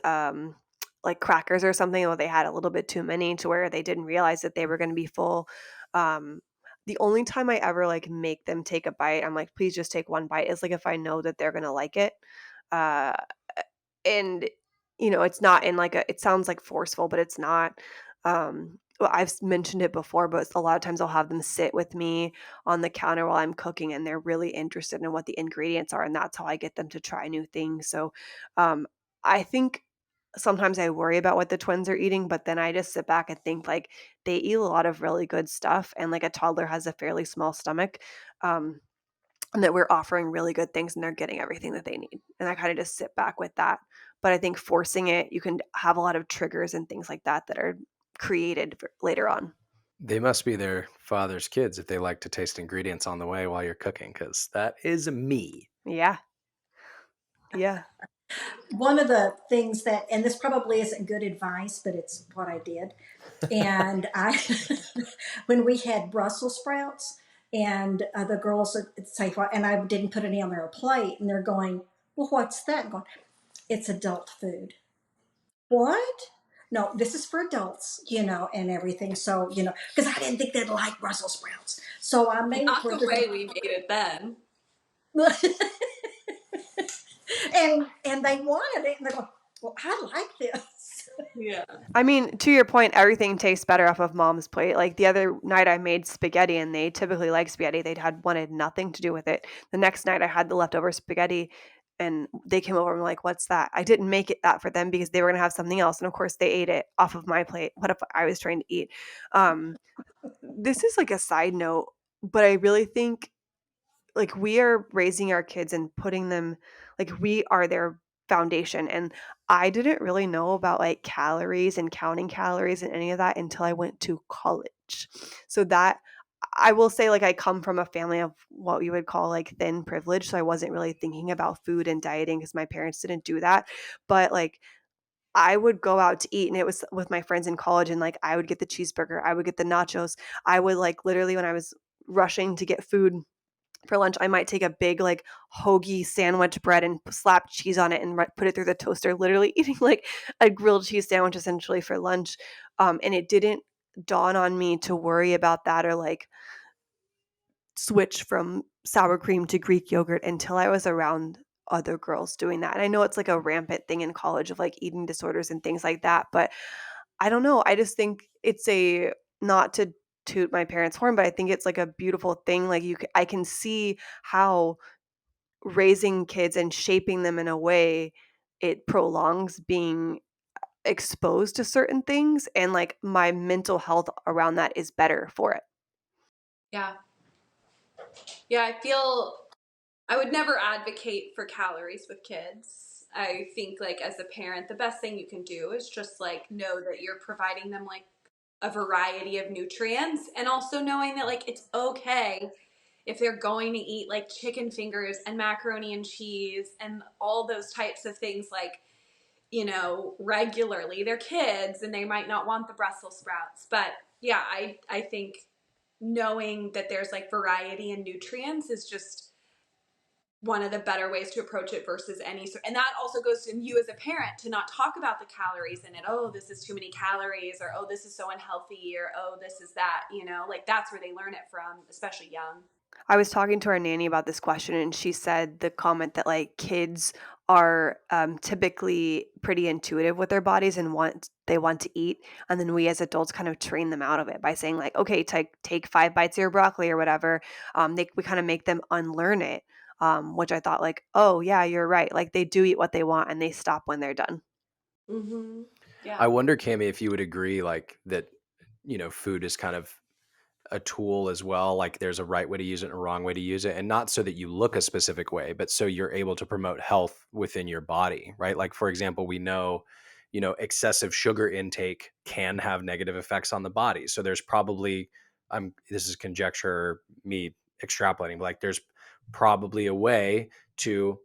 like crackers or something, or they had a little bit too many to where they didn't realize that they were going to be full. Um, the only time I ever like make them take a bite, I'm like, please just take one bite, is like if I know that they're going to like it. Uh, and it's not in like it sounds like forceful, but it's not. Well, I've mentioned it before, but a lot of times I'll have them sit with me on the counter while I'm cooking, and they're really interested in what the ingredients are, and that's how I get them to try new things. So um, I think sometimes I worry about what the twins are eating, but then I just sit back and think like they eat a lot of really good stuff, and like a toddler has a fairly small stomach. Um, and that we're offering really good things and they're getting everything that they need. And I kind of just sit back with that. But I think forcing it, you can have a lot of triggers and things like that that are created later on. They must be their father's kids if they like to taste ingredients on the way while you're cooking, because that is me. Yeah. Yeah. One of the things that, and this probably isn't good advice, but it's what I did. And I, when we had Brussels sprouts, and the girls would say, "What?" And I didn't put any on their plate, and they're going, "Well, what's that?" I'm going, "It's adult food." What? No, this is for adults, and everything. So, because I didn't think they'd like Brussels sprouts. So I made it Not where the way we made it then. and they wanted it, and they're going, "Well, I like this." Yeah. I mean, to your point, everything tastes better off of mom's plate. Like the other night I made spaghetti and they typically like spaghetti. They'd had wanted nothing to do with it. The next night I had the leftover spaghetti and they came over and were like, "What's that?" I didn't make it that for them because they were going to have something else. And of course they ate it off of my plate. What if I was trying to eat? This is like a side note, but I really think like we are raising our kids and putting them like we are their foundation, and I didn't really know about like calories and counting calories and any of that until I went to college. So that I will say like I come from a family of what you would call like thin privilege, so I wasn't really thinking about food and dieting because my parents didn't do that. But like I would go out to eat and it was with my friends in college, and like I would get the cheeseburger, I would get the nachos. I would like literally when I was rushing to get food for lunch, I might take a big like hoagie sandwich bread and slap cheese on it and put it through the toaster, literally eating like a grilled cheese sandwich essentially for lunch. And it didn't dawn on me to worry about that or like switch from sour cream to Greek yogurt until I was around other girls doing that. And I know it's like a rampant thing in college of like eating disorders and things like that, but I don't know. I just think it's a not to toot my parents' horn, but I think it's like a beautiful thing. Like I can see how raising kids and shaping them in a way it prolongs being exposed to certain things, and like my mental health around that is better for it. Yeah. Yeah, I feel I would never advocate for calories with kids. I think like as a parent, the best thing you can do is just like know that you're providing them like a variety of nutrients, and also knowing that like it's okay if they're going to eat like chicken fingers and macaroni and cheese and all those types of things like regularly. They're kids and they might not want the Brussels sprouts. But yeah, I think knowing that there's like variety and nutrients is just one of the better ways to approach it versus and that also goes to you as a parent to not talk about the calories in it. Oh, this is too many calories, or oh, this is so unhealthy, or oh, this is that, like that's where they learn it from, especially young. I was talking to our nanny about this question, and she said the comment that like kids are typically pretty intuitive with their bodies and they want to eat, and then we as adults kind of train them out of it by saying like, okay, take 5 bites of your broccoli or whatever. We kind of make them unlearn it, which I thought like, oh yeah, you're right. Like they do eat what they want and they stop when they're done. Mm-hmm. Yeah. I wonder, Cami, if you would agree, like that, food is kind of a tool as well. Like there's a right way to use it and a wrong way to use it. And not so that you look a specific way, but so you're able to promote health within your body, right? Like, for example, we know, excessive sugar intake can have negative effects on the body. So there's probably, this is conjecture, me extrapolating, but like there's probably a way to,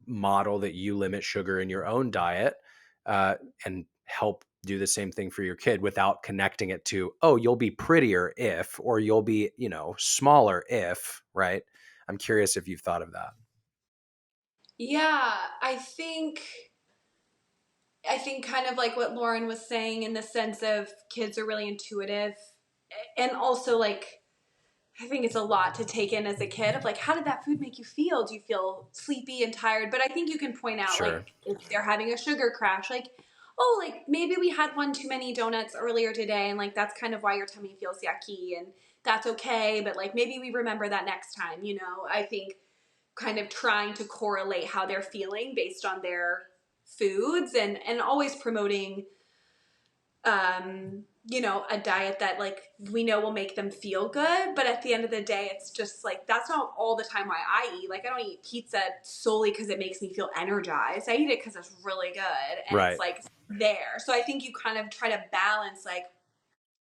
model that you limit sugar in your own diet and help do the same thing for your kid without connecting it to, oh, you'll be prettier if, or you'll be, smaller if, right? I'm curious if you've thought of that. Yeah, I think I think kind of like what Lauren was saying in the sense of kids are really intuitive, and also like I think it's a lot to take in as a kid of like, how did that food make you feel? Do you feel sleepy and tired? But I think you can point out Sure. like if they're having a sugar crash, like, oh, like maybe we had one too many donuts earlier today and like that's kind of why your tummy feels yucky and that's okay. But like maybe we remember that next time, you know. I think kind of trying to correlate how they're feeling based on their foods and always promoting you know, a diet that like we know will make them feel good, but at the end of the day it's just like that's not all the time why I eat. Like I don't eat pizza solely because it makes me feel energized. I eat it because it's really good and it's Right. like there. So I think you kind of try to balance like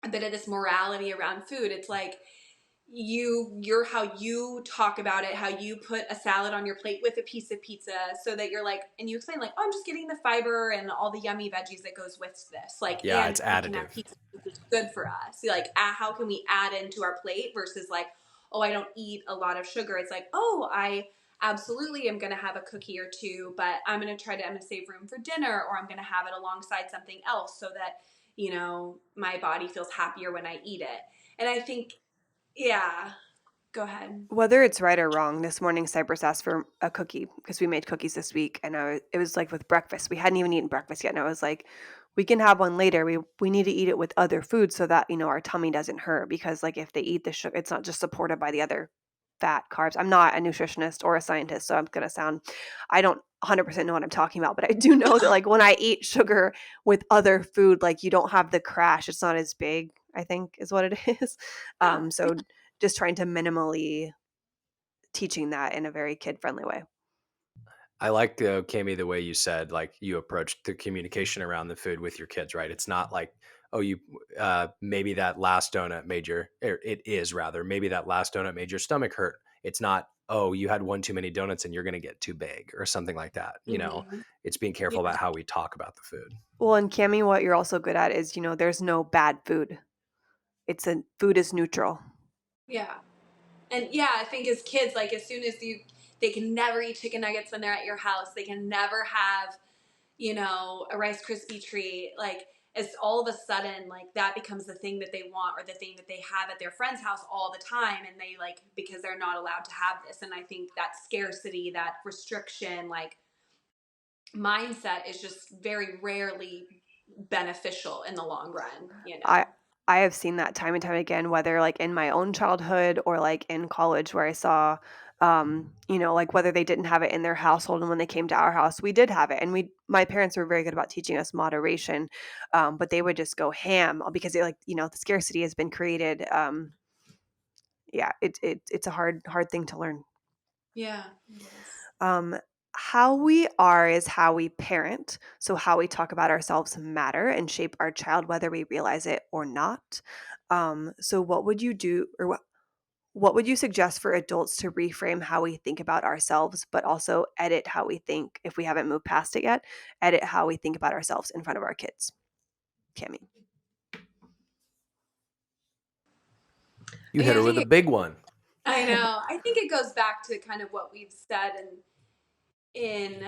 a bit of this morality around food. It's like you're how you talk about it, how you put a salad on your plate with a piece of pizza so that you're like, and you explain like, oh, I'm just getting the fiber and all the yummy veggies that goes with this. Like, Yeah, and it's we can have additive. pizza, which is good for us. Like, how can we add into our plate versus like, oh, I don't eat a lot of sugar. It's like, oh, I absolutely am going to have a cookie or two, but I'm going to save room for dinner, or I'm going to have it alongside something else so that, you know, my body feels happier when I eat it. And I think, yeah, go ahead. Whether it's right or wrong, this morning Cypress asked for a cookie because we made cookies this week, and it was like with breakfast. We hadn't even eaten breakfast yet, and I was like, "We can have one later. We need to eat it with other food so that our tummy doesn't hurt because like if they eat the sugar, it's not just supported by the other fat carbs." I'm not a nutritionist or a scientist, so I'm gonna sound I don't 100% know what I'm talking about, but I do know that like when I eat sugar with other food, like you don't have the crash. It's not as big, I think, is what it is. Yeah. So just trying to minimally teaching that in a very kid-friendly way. I like, Kami, the way you said, like, you approached the communication around the food with your kids, right? It's not like, oh, maybe that last donut made it is rather, maybe that last donut made your stomach hurt. It's not, oh, you had one too many donuts and you're going to get too big or something like that. Mm-hmm. It's being careful Yeah. about how we talk about the food. Well, and Cami, what you're also good at is, there's no bad food. Food is neutral. Yeah. And yeah, I think as kids, like as soon as they can never eat chicken nuggets when they're at your house. They can never have, you know, a Rice Krispie treat. Like as all of a sudden, like that becomes the thing that they want or the thing that they have at their friend's house all the time. And they like, because they're not allowed to have this. And I think that scarcity, that restriction, like mindset is just very rarely beneficial in the long run, you know? I have seen that time and time again, whether like in my own childhood or like in college where I saw, like whether they didn't have it in their household and when they came to our house, we did have it. And my parents were very good about teaching us moderation, but they would just go ham because the scarcity has been created. Yeah, it's a hard thing to learn. Yeah, it is. How we are is how we parent. So how we talk about ourselves matter and shape our child, whether we realize it or not. So what would you do, or what would you suggest for adults to reframe how we think about ourselves, but also edit how we think if we haven't moved past it yet? Edit how we think about ourselves in front of our kids. Cami. You Yeah, hit I her with think a big one. I know. I think it goes back to kind of what we've said in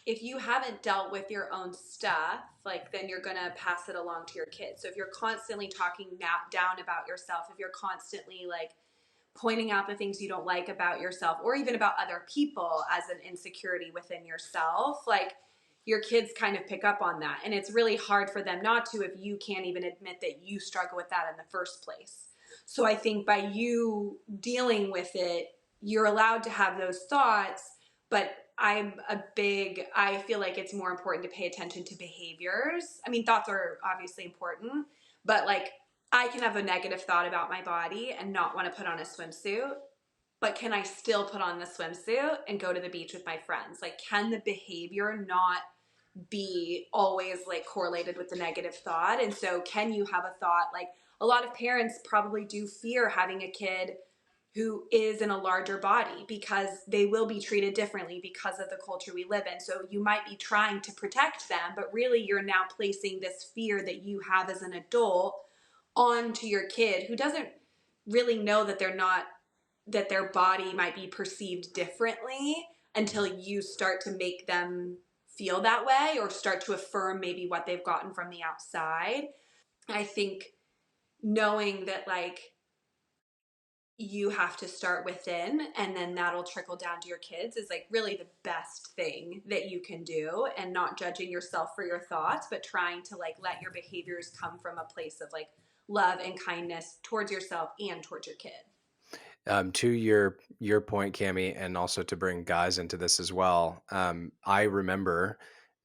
if you haven't dealt with your own stuff, like then you're going to pass it along to your kids. So if you're constantly talking down about yourself, if you're constantly like pointing out the things you don't like about yourself or even about other people as an insecurity within yourself, like your kids kind of pick up on that. And it's really hard for them not to if you can't even admit that you struggle with that in the first place. So I think by you dealing with it, you're allowed to have those thoughts, but I feel like it's more important to pay attention to behaviors. I mean, thoughts are obviously important, but like I can have a negative thought about my body and not want to put on a swimsuit, but can I still put on the swimsuit and go to the beach with my friends? Like, can the behavior not be always like correlated with the negative thought? And so can you have a thought like a lot of parents probably do fear having a kid who is in a larger body because they will be treated differently because of the culture we live in. So you might be trying to protect them, but really you're now placing this fear that you have as an adult onto your kid who doesn't really know that that their body might be perceived differently until you start to make them feel that way or start to affirm maybe what they've gotten from the outside. I think knowing that like you have to start within and then that'll trickle down to your kids is like really the best thing that you can do, and not judging yourself for your thoughts, but trying to like let your behaviors come from a place of like love and kindness towards yourself and towards your kid. To your point, Kami, and also to bring guys into this as well. I remember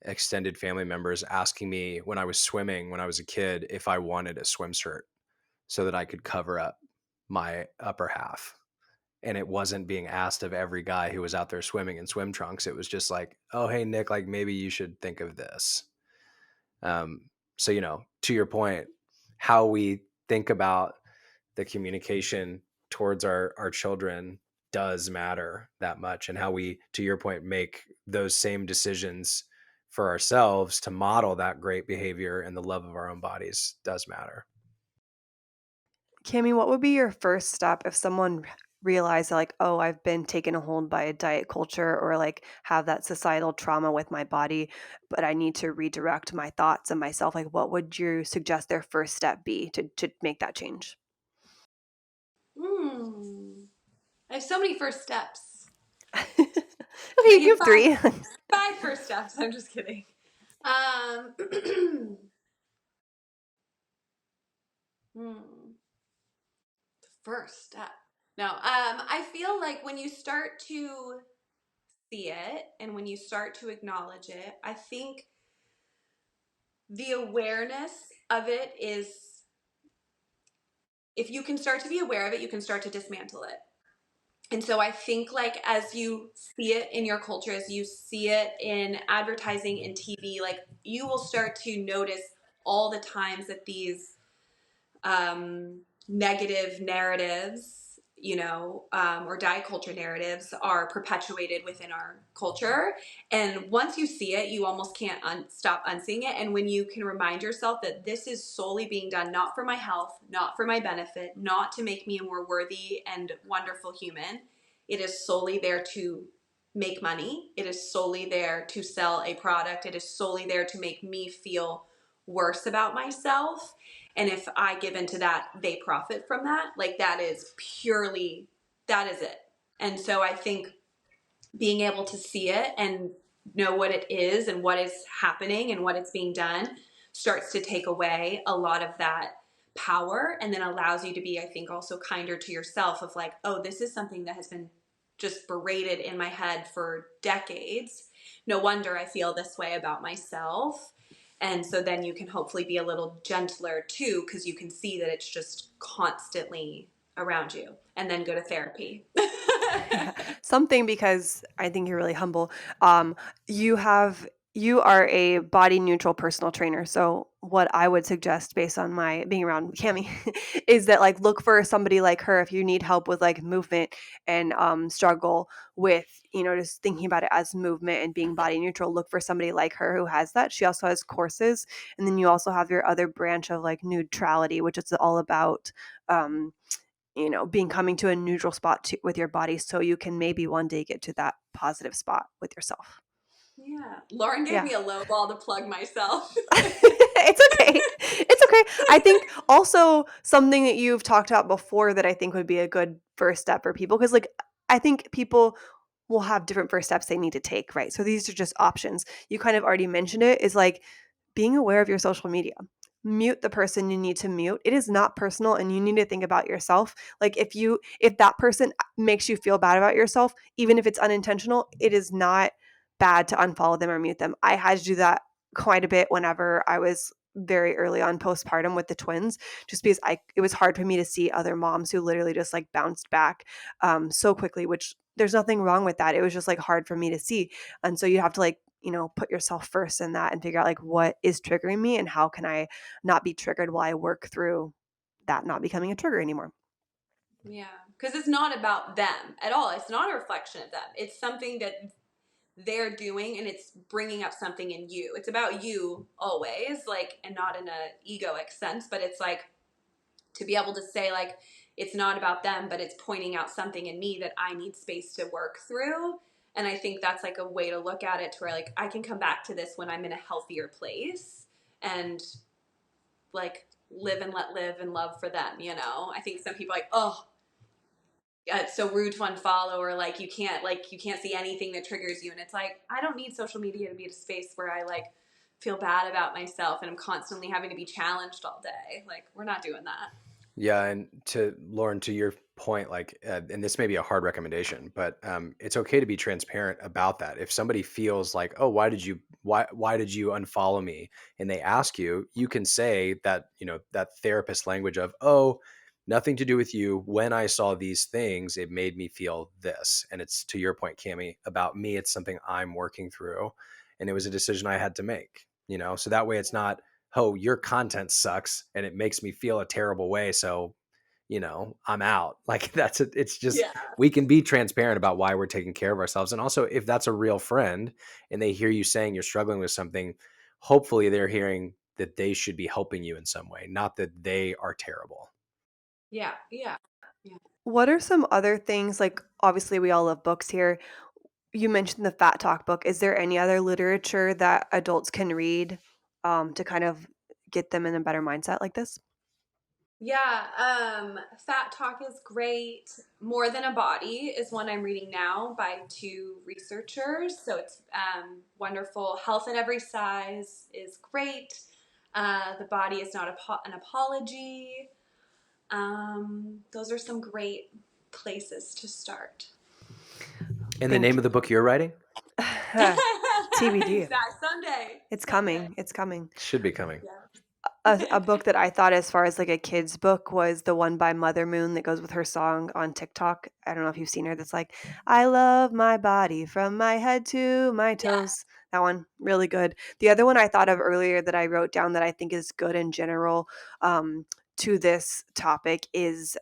extended family members asking me when I was swimming when I was a kid if I wanted a swim shirt so that I could cover up my upper half. And it wasn't being asked of every guy who was out there swimming in swim trunks. It was just like, oh, hey, Nick, like maybe you should think of this. So, to your point, how we think about the communication towards our children does matter that much, and how we, to your point, make those same decisions for ourselves to model that great behavior and the love of our own bodies does matter. Cami, what would be your first step if someone realized like, oh, I've been taken a hold by a diet culture or like have that societal trauma with my body, but I need to redirect my thoughts and myself? Like, what would you suggest their first step be to make that change? I have so many first steps. Okay, Can I you give have three. 5 first steps? I'm just kidding. The first step. No, I feel like when you start to see it and when you start to acknowledge it, I think the awareness of it is, if you can start to be aware of it, you can start to dismantle it. And so I think like as you see it in your culture, as you see it in advertising and TV, like you will start to notice all the times that these negative narratives, or diet culture narratives are perpetuated within our culture. And once you see it, you almost can't stop unseeing it. And when you can remind yourself that this is solely being done not for my health, not for my benefit, not to make me a more worthy and wonderful human, it is solely there to make money. It is solely there to sell a product. It is solely there to make me feel worse about myself. And if I give into that, they profit from that. Like that is it. And so I think being able to see it and know what it is and what is happening and what it's being done starts to take away a lot of that power, and then allows you to be, I think, also kinder to yourself of like, oh, this is something that has been just berated in my head for decades. No wonder I feel this way about myself. And so then you can hopefully be a little gentler too, because you can see that it's just constantly around you, and then go to therapy. Yeah, something, because I think you're really humble. You are a body neutral personal trainer. So what I would suggest based on my being around Cami is that like look for somebody like her if you need help with like movement and struggle with, just thinking about it as movement and being body neutral. Look for somebody like her who has that. She also has courses. And then you also have your other branch of like neutrality, which is all about being coming to a neutral spot with your body so you can maybe one day get to that positive spot with yourself. Yeah. Lauren gave Yeah. me a low ball to plug myself. It's okay. It's okay. I think also something that you've talked about before that I think would be a good first step for people, because like I think people will have different first steps they need to take, right? So these are just options. You kind of already mentioned it, is like being aware of your social media. Mute the person you need to mute. It is not personal and you need to think about yourself. Like if that person makes you feel bad about yourself, even if it's unintentional, it is not bad to unfollow them or mute them. I had to do that quite a bit whenever I was very early on postpartum with the twins, just because it was hard for me to see other moms who literally just like bounced back so quickly, which there's nothing wrong with that. It was just like hard for me to see. And so you have to like, put yourself first in that and figure out like what is triggering me and how can I not be triggered while I work through that not becoming a trigger anymore. Yeah. Because it's not about them at all. It's not a reflection of them. It's something that they're doing and it's bringing up something in you. It's about you always, like, and not in a egoic sense, but it's like to be able to say like, it's not about them, but it's pointing out something in me that I need space to work through. And I think that's like a way to look at it to where like I can come back to this when I'm in a healthier place and like live and let live and love for them, you know? I think some people are like, oh, yeah, it's so rude to unfollow, or like you can't see anything that triggers you. And it's like, I don't need social media to be a space where I like feel bad about myself and I'm constantly having to be challenged all day. Like, we're not doing that. Yeah, and to Lauren, to your point, like, and this may be a hard recommendation, but it's okay to be transparent about that. If somebody feels like, oh, why did you unfollow me, and they ask you, you can say that, that therapist language of, oh, nothing to do with you. When I saw these things, it made me feel this, and it's to your point, Cami, about me. It's something I'm working through, and it was a decision I had to make. So that way, it's not, oh, your content sucks and it makes me feel a terrible way. So, I'm out. Like it's just, Yeah. we can be transparent about why we're taking care of ourselves. And also, if that's a real friend and they hear you saying you're struggling with something, hopefully they're hearing that they should be helping you in some way, not that they are terrible. Yeah. Yeah. Yeah. What are some other things, like, obviously, we all love books here. You mentioned the Fat Talk book. Is there any other literature that adults can read, to kind of get them in a better mindset like this? Yeah, Fat Talk is great. More Than a Body is one I'm reading now by two researchers. So it's wonderful. Health in Every Size is great. The Body is Not an Apology. Those are some great places to start. And the name of the book you're writing TBD. Someday. It's Someday. coming. It's coming. should be coming. Yeah. A book that I thought as far as like a kid's book was the one by Mother Moon that goes with her song on TikTok. I don't know if you've seen her. That's like, I love my body from my head to my toes. That one, really good. The other one I thought of earlier that I wrote down that I think is good in general, to this topic is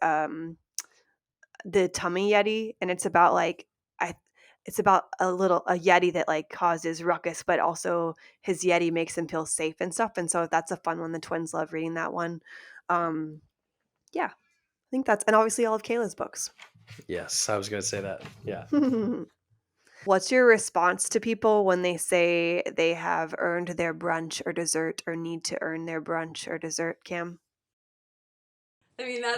the tummy yeti, and it's about like I it's about a yeti that like causes ruckus, but also his yeti makes him feel safe and stuff. And so that's a fun one. The twins love reading that one. Yeah, I think that's, and obviously all of Kayla's books. Yes, I was going to say that. Yeah. What's your response to people when they say they have earned their brunch or dessert or need to earn their brunch or dessert, Cam? I mean, I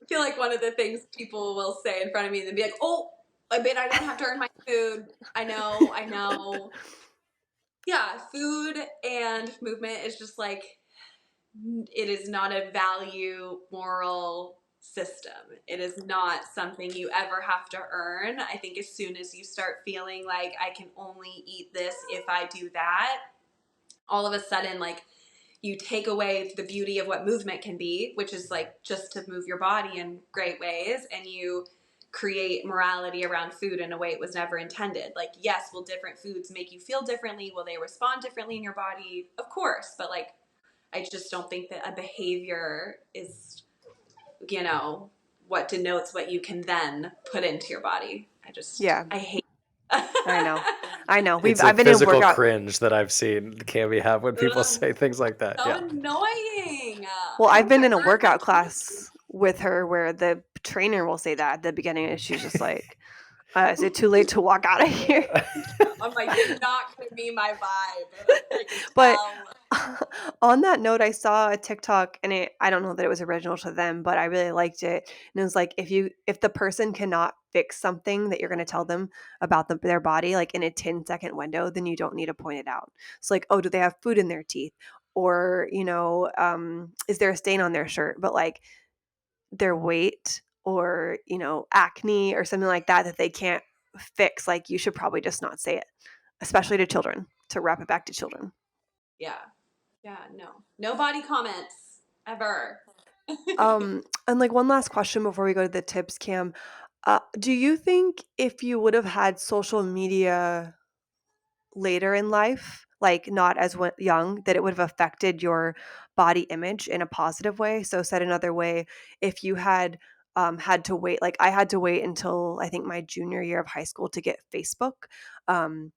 feel like one of the things people will say in front of me and then be like, oh, I bet I don't have to earn my food. I know. Yeah, food and movement is just like, it is not a value moral system. It is not something you ever have to earn. I think as soon as you start feeling like I can only eat this if I do that, all of a sudden, like, you take away the beauty of what movement can be, which is like just to move your body in great ways, and you create morality around food in a way it was never intended. Like, yes, will different foods make you feel differently? Will they respond differently in your body? Of course, but like, I just don't think that a behavior is, what denotes what you can then put into your body. Yeah, I hate I know. It's I've a been in physical workout. cringe that I've seen Cami have when people say things like that. so Yeah. annoying. Well, I I've don't been care. in a workout class with her where the trainer will say that at the beginning, and she's just like, is it too late to walk out of here? I'm like, you're not going to be my vibe. I can But tell. on that note, I saw a TikTok, and I don't know that it was original to them, but I really liked it. And it was like, if the person cannot fix something that you're going to tell them about their body, like in a 10-second window, then you don't need to point it out. It's like, oh, do they have food in their teeth? Or, is there a stain on their shirt? But like their weight or, acne or something like that they can't fix, like you should probably just not say it, especially to children, to wrap it back to children. Yeah. Yeah, no. No body comments ever. And like one last question before we go to the tips, Cam. Do you think if you would have had social media later in life, like not as young, that it would have affected your body image in a positive way? So said another way, if you had had to wait, like I had to wait until I think my junior year of high school to get Facebook. Um,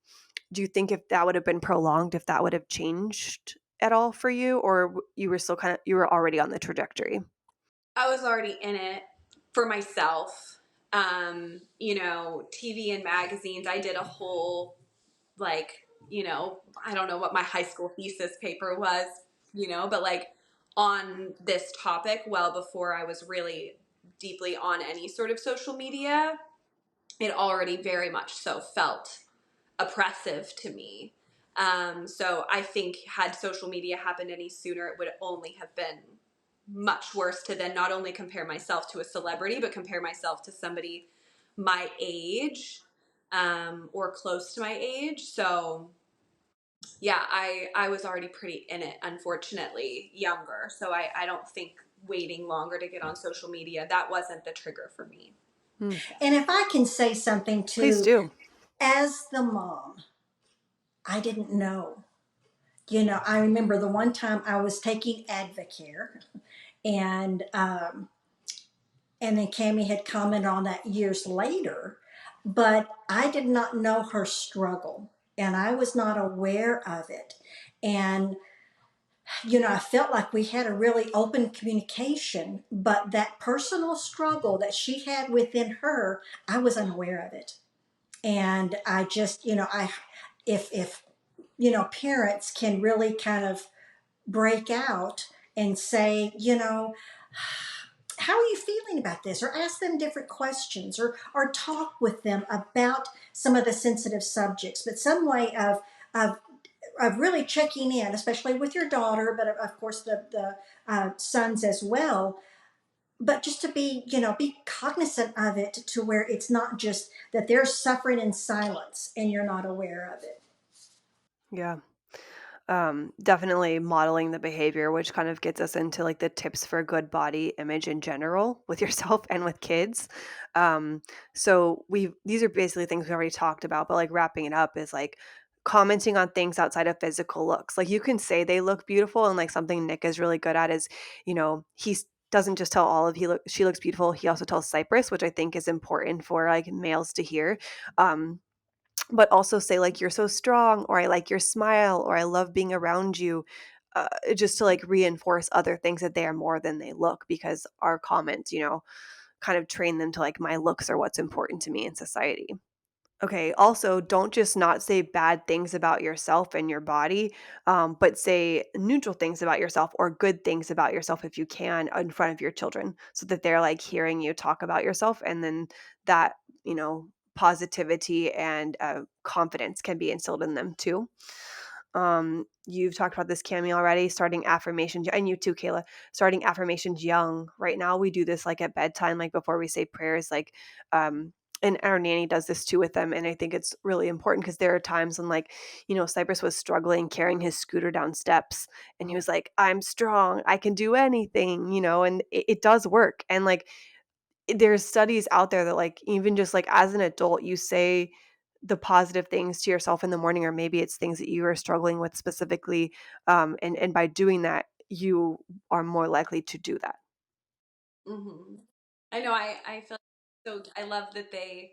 do you think if that would have been prolonged, if that would have changed at all for you, or you were still you were already on the trajectory? I was already in it for myself. TV and magazines. I did a whole, like, I don't know what my high school thesis paper was, but like on this topic well before I was really deeply on any sort of social media. It already very much so felt oppressive to me. So I think had social media happened any sooner, it would only have been much worse to then not only compare myself to a celebrity, but compare myself to somebody my age, or close to my age. So yeah, I was already pretty in it, unfortunately, younger. So I don't think waiting longer to get on social media, that wasn't the trigger for me. Hmm. And if I can say something Please too, do. as the mom, I didn't know. I remember the one time I was taking Advocare, and then Cami had commented on that years later, but I did not know her struggle, and I was not aware of it. And I felt like we had a really open communication, but that personal struggle that she had within her, I was unaware of it. And I just, if parents can really kind of break out and say, how are you feeling about this, or ask them different questions, or talk with them about some of the sensitive subjects, but some way of of really checking in, especially with your daughter, but of course the sons as well. But just to be cognizant of it, to where it's not just that they're suffering in silence and you're not aware of it. Yeah. Definitely modeling the behavior, which kind of gets us into like the tips for good body image in general with yourself and with kids. So these are basically things we already talked about, but like wrapping it up is like commenting on things outside of physical looks. Like you can say they look beautiful, and like something Nick is really good at is, he doesn't just tell Olive she looks beautiful. He also tells Cypress, which I think is important for like males to hear. Um, but also say like, "You're so strong," or "I like your smile," or "I love being around you," just to like reinforce other things that they are more than they look, because our comments, kind of train them to like, my looks are what's important to me in society. Okay, also, don't just not say bad things about yourself and your body, but say neutral things about yourself or good things about yourself if you can in front of your children, so that they're like hearing you talk about yourself. And then that, positivity and confidence can be instilled in them too. You've talked about this, Cami, already, starting affirmations, and you too, Kayla, starting affirmations young. Right now, we do this like at bedtime, like before we say prayers, like, and our nanny does this too with them. And I think it's really important because there are times when, like, Cypress was struggling carrying his scooter down steps, and he was like, "I'm strong, I can do anything," and it does work. And like, there's studies out there that like, even just like as an adult, you say the positive things to yourself in the morning, or maybe it's things that you are struggling with specifically, and by doing that, you are more likely to do that. Hmm. I know. I feel so. I love that they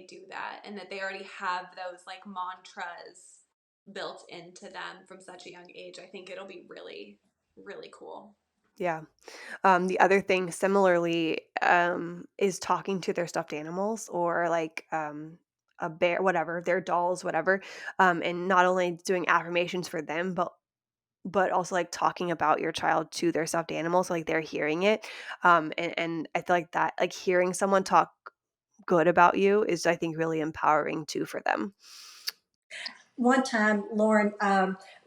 do that, and that they already have those like mantras built into them from such a young age. I think it'll be really, really cool. Yeah. The other thing similarly, is talking to their stuffed animals, or like, a bear, whatever, their dolls, whatever, and not only doing affirmations for them, but also like talking about your child to their stuffed animals, so like they're hearing it. And I feel like that, like hearing someone talk good about you, is, I think, really empowering too for them. One time, Lauren,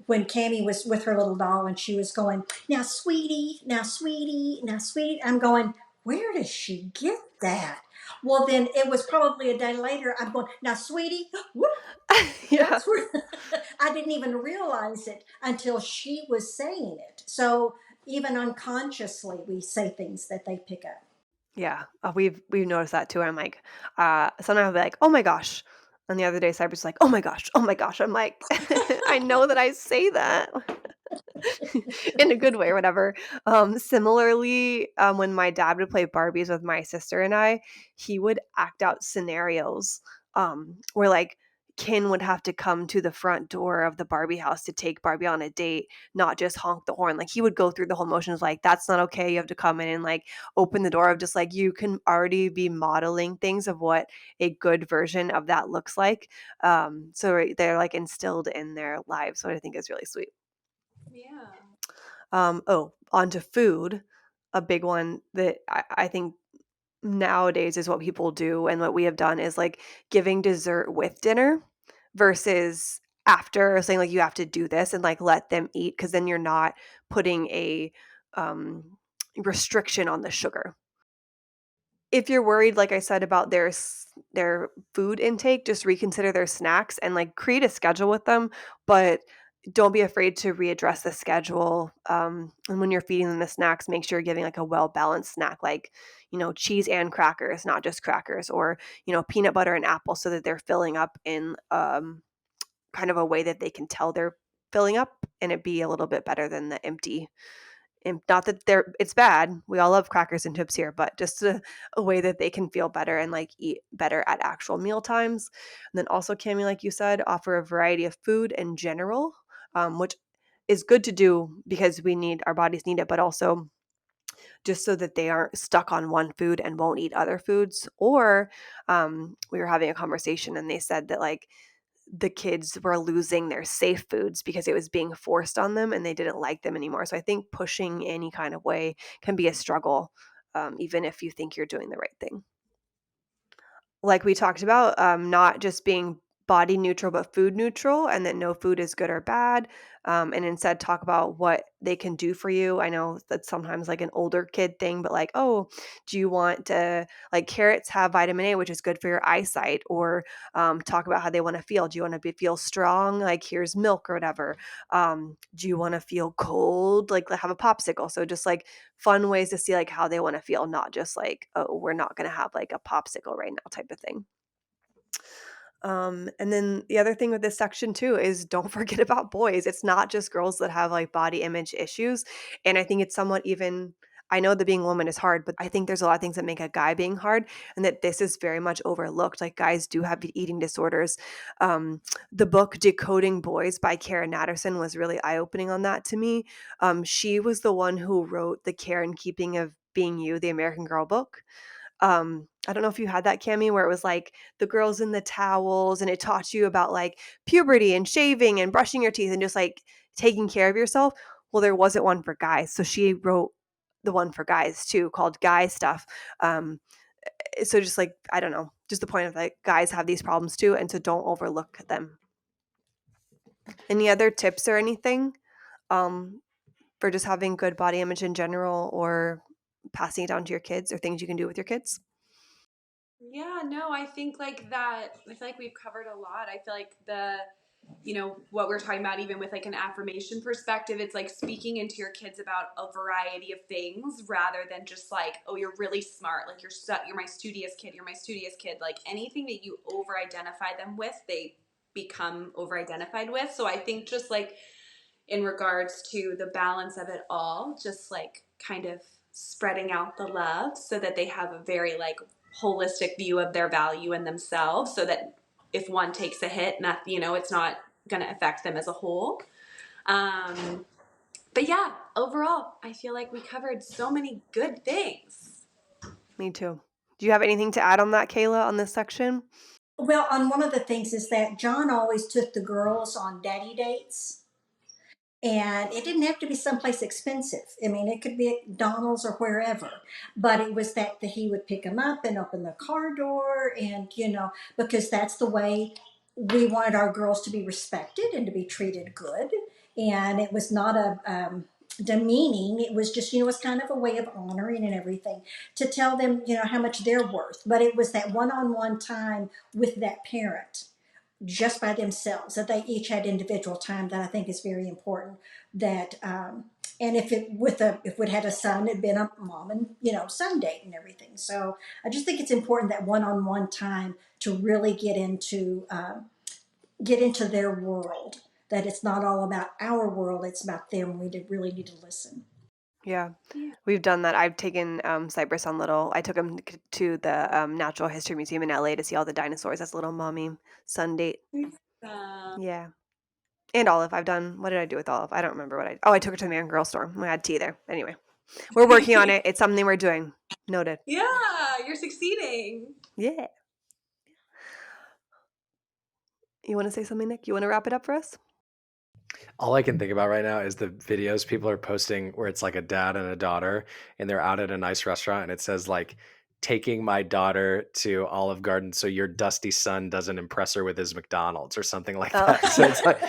when Cami was with her little doll and she was going, "Now, sweetie, now, sweetie, now, sweetie," I'm going, "Where does she get that?" Well, then it was probably a day later. I'm going, "Now, sweetie," whoop, Yeah. that's where I didn't even realize it until she was saying it. So even unconsciously, we say things that they pick up. Yeah, we've noticed that too. I'm like, sometimes I'll be like, "Oh my gosh," and the other day Cyber's like, "Oh my gosh, oh my gosh." I'm like, I know that I say that in a good way or whatever. Similarly, when my dad would play Barbies with my sister and I, he would act out scenarios, where like Ken would have to come to the front door of the Barbie house to take Barbie on a date, not just honk the horn. Like he would go through the whole motions like, that's not okay. You have to come in and like open the door, of just like, you can already be modeling things of what a good version of that looks like. So they're like instilled in their lives. So I think is really sweet. Yeah. Onto food. A big one that I think nowadays is what people do, and what we have done is like giving dessert with dinner versus after, saying like you have to do this and like let them eat, because then you're not putting a restriction on the sugar. If you're worried, like I said, about their food intake, just reconsider their snacks and like create a schedule with them, but don't be afraid to readdress the schedule. And when you're feeding them the snacks, make sure you're giving like a well balanced snack, like cheese and crackers, not just crackers, or peanut butter and apple, so that they're filling up in kind of a way that they can tell they're filling up, and it be a little bit better than the empty. And not that it's bad. We all love crackers and chips here, but just a way that they can feel better and like eat better at actual meal times. And then also, Cami, like you said, offer a variety of food in general, which is good to do because our bodies need it, but also just so that they aren't stuck on one food and won't eat other foods. Or we were having a conversation and they said that like the kids were losing their safe foods because it was being forced on them and they didn't like them anymore. So I think pushing any kind of way can be a struggle, even if you think you're doing the right thing. Like we talked about, not just being body neutral, but food neutral, and that no food is good or bad. And instead talk about what they can do for you. I know that's sometimes like an older kid thing, but like, oh, do you want to, like, carrots have vitamin A, which is good for your eyesight, or talk about how they want to feel. Do you want to feel strong? Like, here's milk or whatever. Do you want to feel cold? Like, have a popsicle. So just like fun ways to see like how they want to feel, not just like, oh, we're not going to have like a popsicle right now type of thing. And then the other thing with this section too is don't forget about boys. It's not just girls that have like body image issues. And I think it's somewhat even, I know that being a woman is hard, but I think there's a lot of things that make a guy being hard, and that this is very much overlooked. Like, guys do have eating disorders. The book Decoding Boys by Kara Natterson was really eye-opening on that to me. She was the one who wrote The Care and Keeping of Being You, the American Girl book. I don't know if you had that, Cami, where it was like the girls in the towels, and it taught you about like puberty and shaving and brushing your teeth and just like taking care of yourself. Well, there wasn't one for guys. So she wrote the one for guys too, called Guy Stuff. So just like, I don't know, just the point of like guys have these problems too. And so don't overlook them. Any other tips or anything for just having good body image in general, or passing it down to your kids, or things you can do with your kids? Yeah, no, I think like that, I feel like we've covered a lot. I feel like what we're talking about, even with like an affirmation perspective, it's like speaking into your kids about a variety of things rather than just like, oh, you're really smart. Like you're my studious kid. You're my studious kid. Like anything that you over-identify them with, they become over-identified with. So I think just like in regards to the balance of it all, just like kind of spreading out the love so that they have a very like holistic view of their value in themselves, so that if one takes a hit, it's not going to affect them as a whole. But yeah, overall, I feel like we covered so many good things. Me too. Do you have anything to add on that, Kayla, on this section? Well, on one of the things is that John always took the girls on daddy dates. And it didn't have to be someplace expensive. I mean, it could be at McDonald's or wherever. But it was that he would pick them up and open the car door, and because that's the way we wanted our girls to be respected and to be treated good. And it was not a demeaning. It was just, it's kind of a way of honoring and everything, to tell them, how much they're worth. But it was that one-on-one time with that parent, just by themselves, that they each had individual time, that I think is very important. That and if it had a son, it'd been a mom and son date and everything. So I just think it's important, that one-on-one time, to really get into their world. That it's not all about our world; it's about them. We really need to listen. Yeah. Yeah. We've done that. I've taken Cypress on little. I took him to the Natural History Museum in LA to see all the dinosaurs as a little mommy sun date. Um, Yeah. And Olive. I've done. What did I do with Olive? I don't remember what I. Oh, I took her to the Man Girl store. We had tea there. Anyway, we're working on it. It's something we're doing. Noted. yeah, you're succeeding. Yeah. You want to say something, Nick? You want to wrap it up for us? All I can think about right now is the videos people are posting where it's like a dad and a daughter and they're out at a nice restaurant and it says like taking my daughter to Olive Garden so your dusty son doesn't impress her with his McDonald's or something like Oh. that. So it's like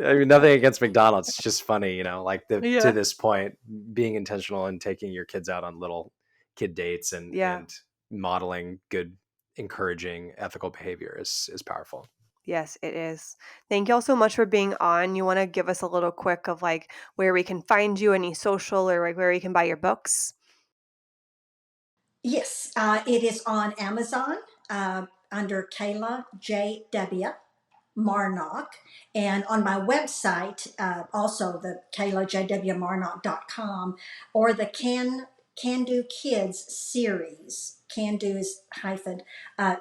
I mean nothing against McDonald's, it's just funny, you know, like to Yeah. this point being intentional and taking your kids out on little kid dates Yeah. and modeling good, encouraging, ethical behavior is powerful. Yes, it is. Thank you all so much for being on. You want to give us a little quick of like where we can find you, any social or like where we can buy your books? Yes, it is on Amazon under Kayla J.W. Marnach, and on my website, also the KaylaJWMarnach.com, or the Can Do Kids series. Can Do is hyphen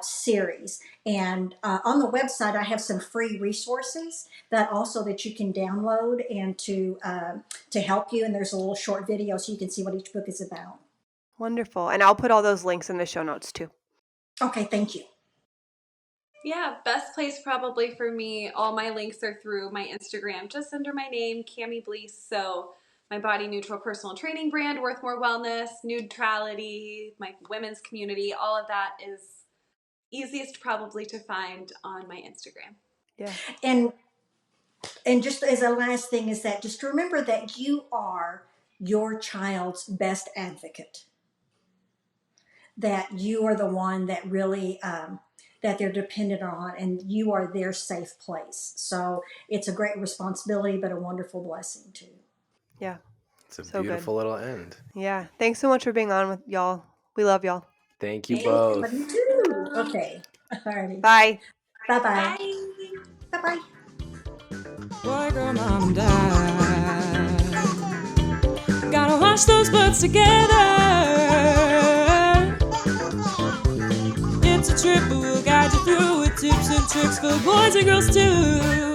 series, and on the website I have some free resources that also that you can download and to help you. And there's a little short video so you can see what each book is about. Wonderful. And I'll put all those links in the show notes too. Okay, thank you. Yeah, best place probably for me. All my links are through my Instagram, just under my name, Kami Blease. So my body neutral personal training brand, Worth More Wellness, Neutrality, my women's community, all of that is easiest probably to find on my Instagram. Yeah. And just as a last thing is that just remember that you are your child's best advocate. That you are the one that really that they're dependent on, and you are their safe place. So it's a great responsibility, but a wonderful blessing too. Yeah. It's a So beautiful little end. Yeah. Thanks so much for being on with y'all. We love y'all. Thank you Hey, both. love you too. Okay. Alrighty. Bye. Bye-bye. Bye. Bye-bye. Boy, girl, mom, and dad. Gotta wash those butts together. It's a trip, but we'll guide you through with tips and tricks for boys and girls too.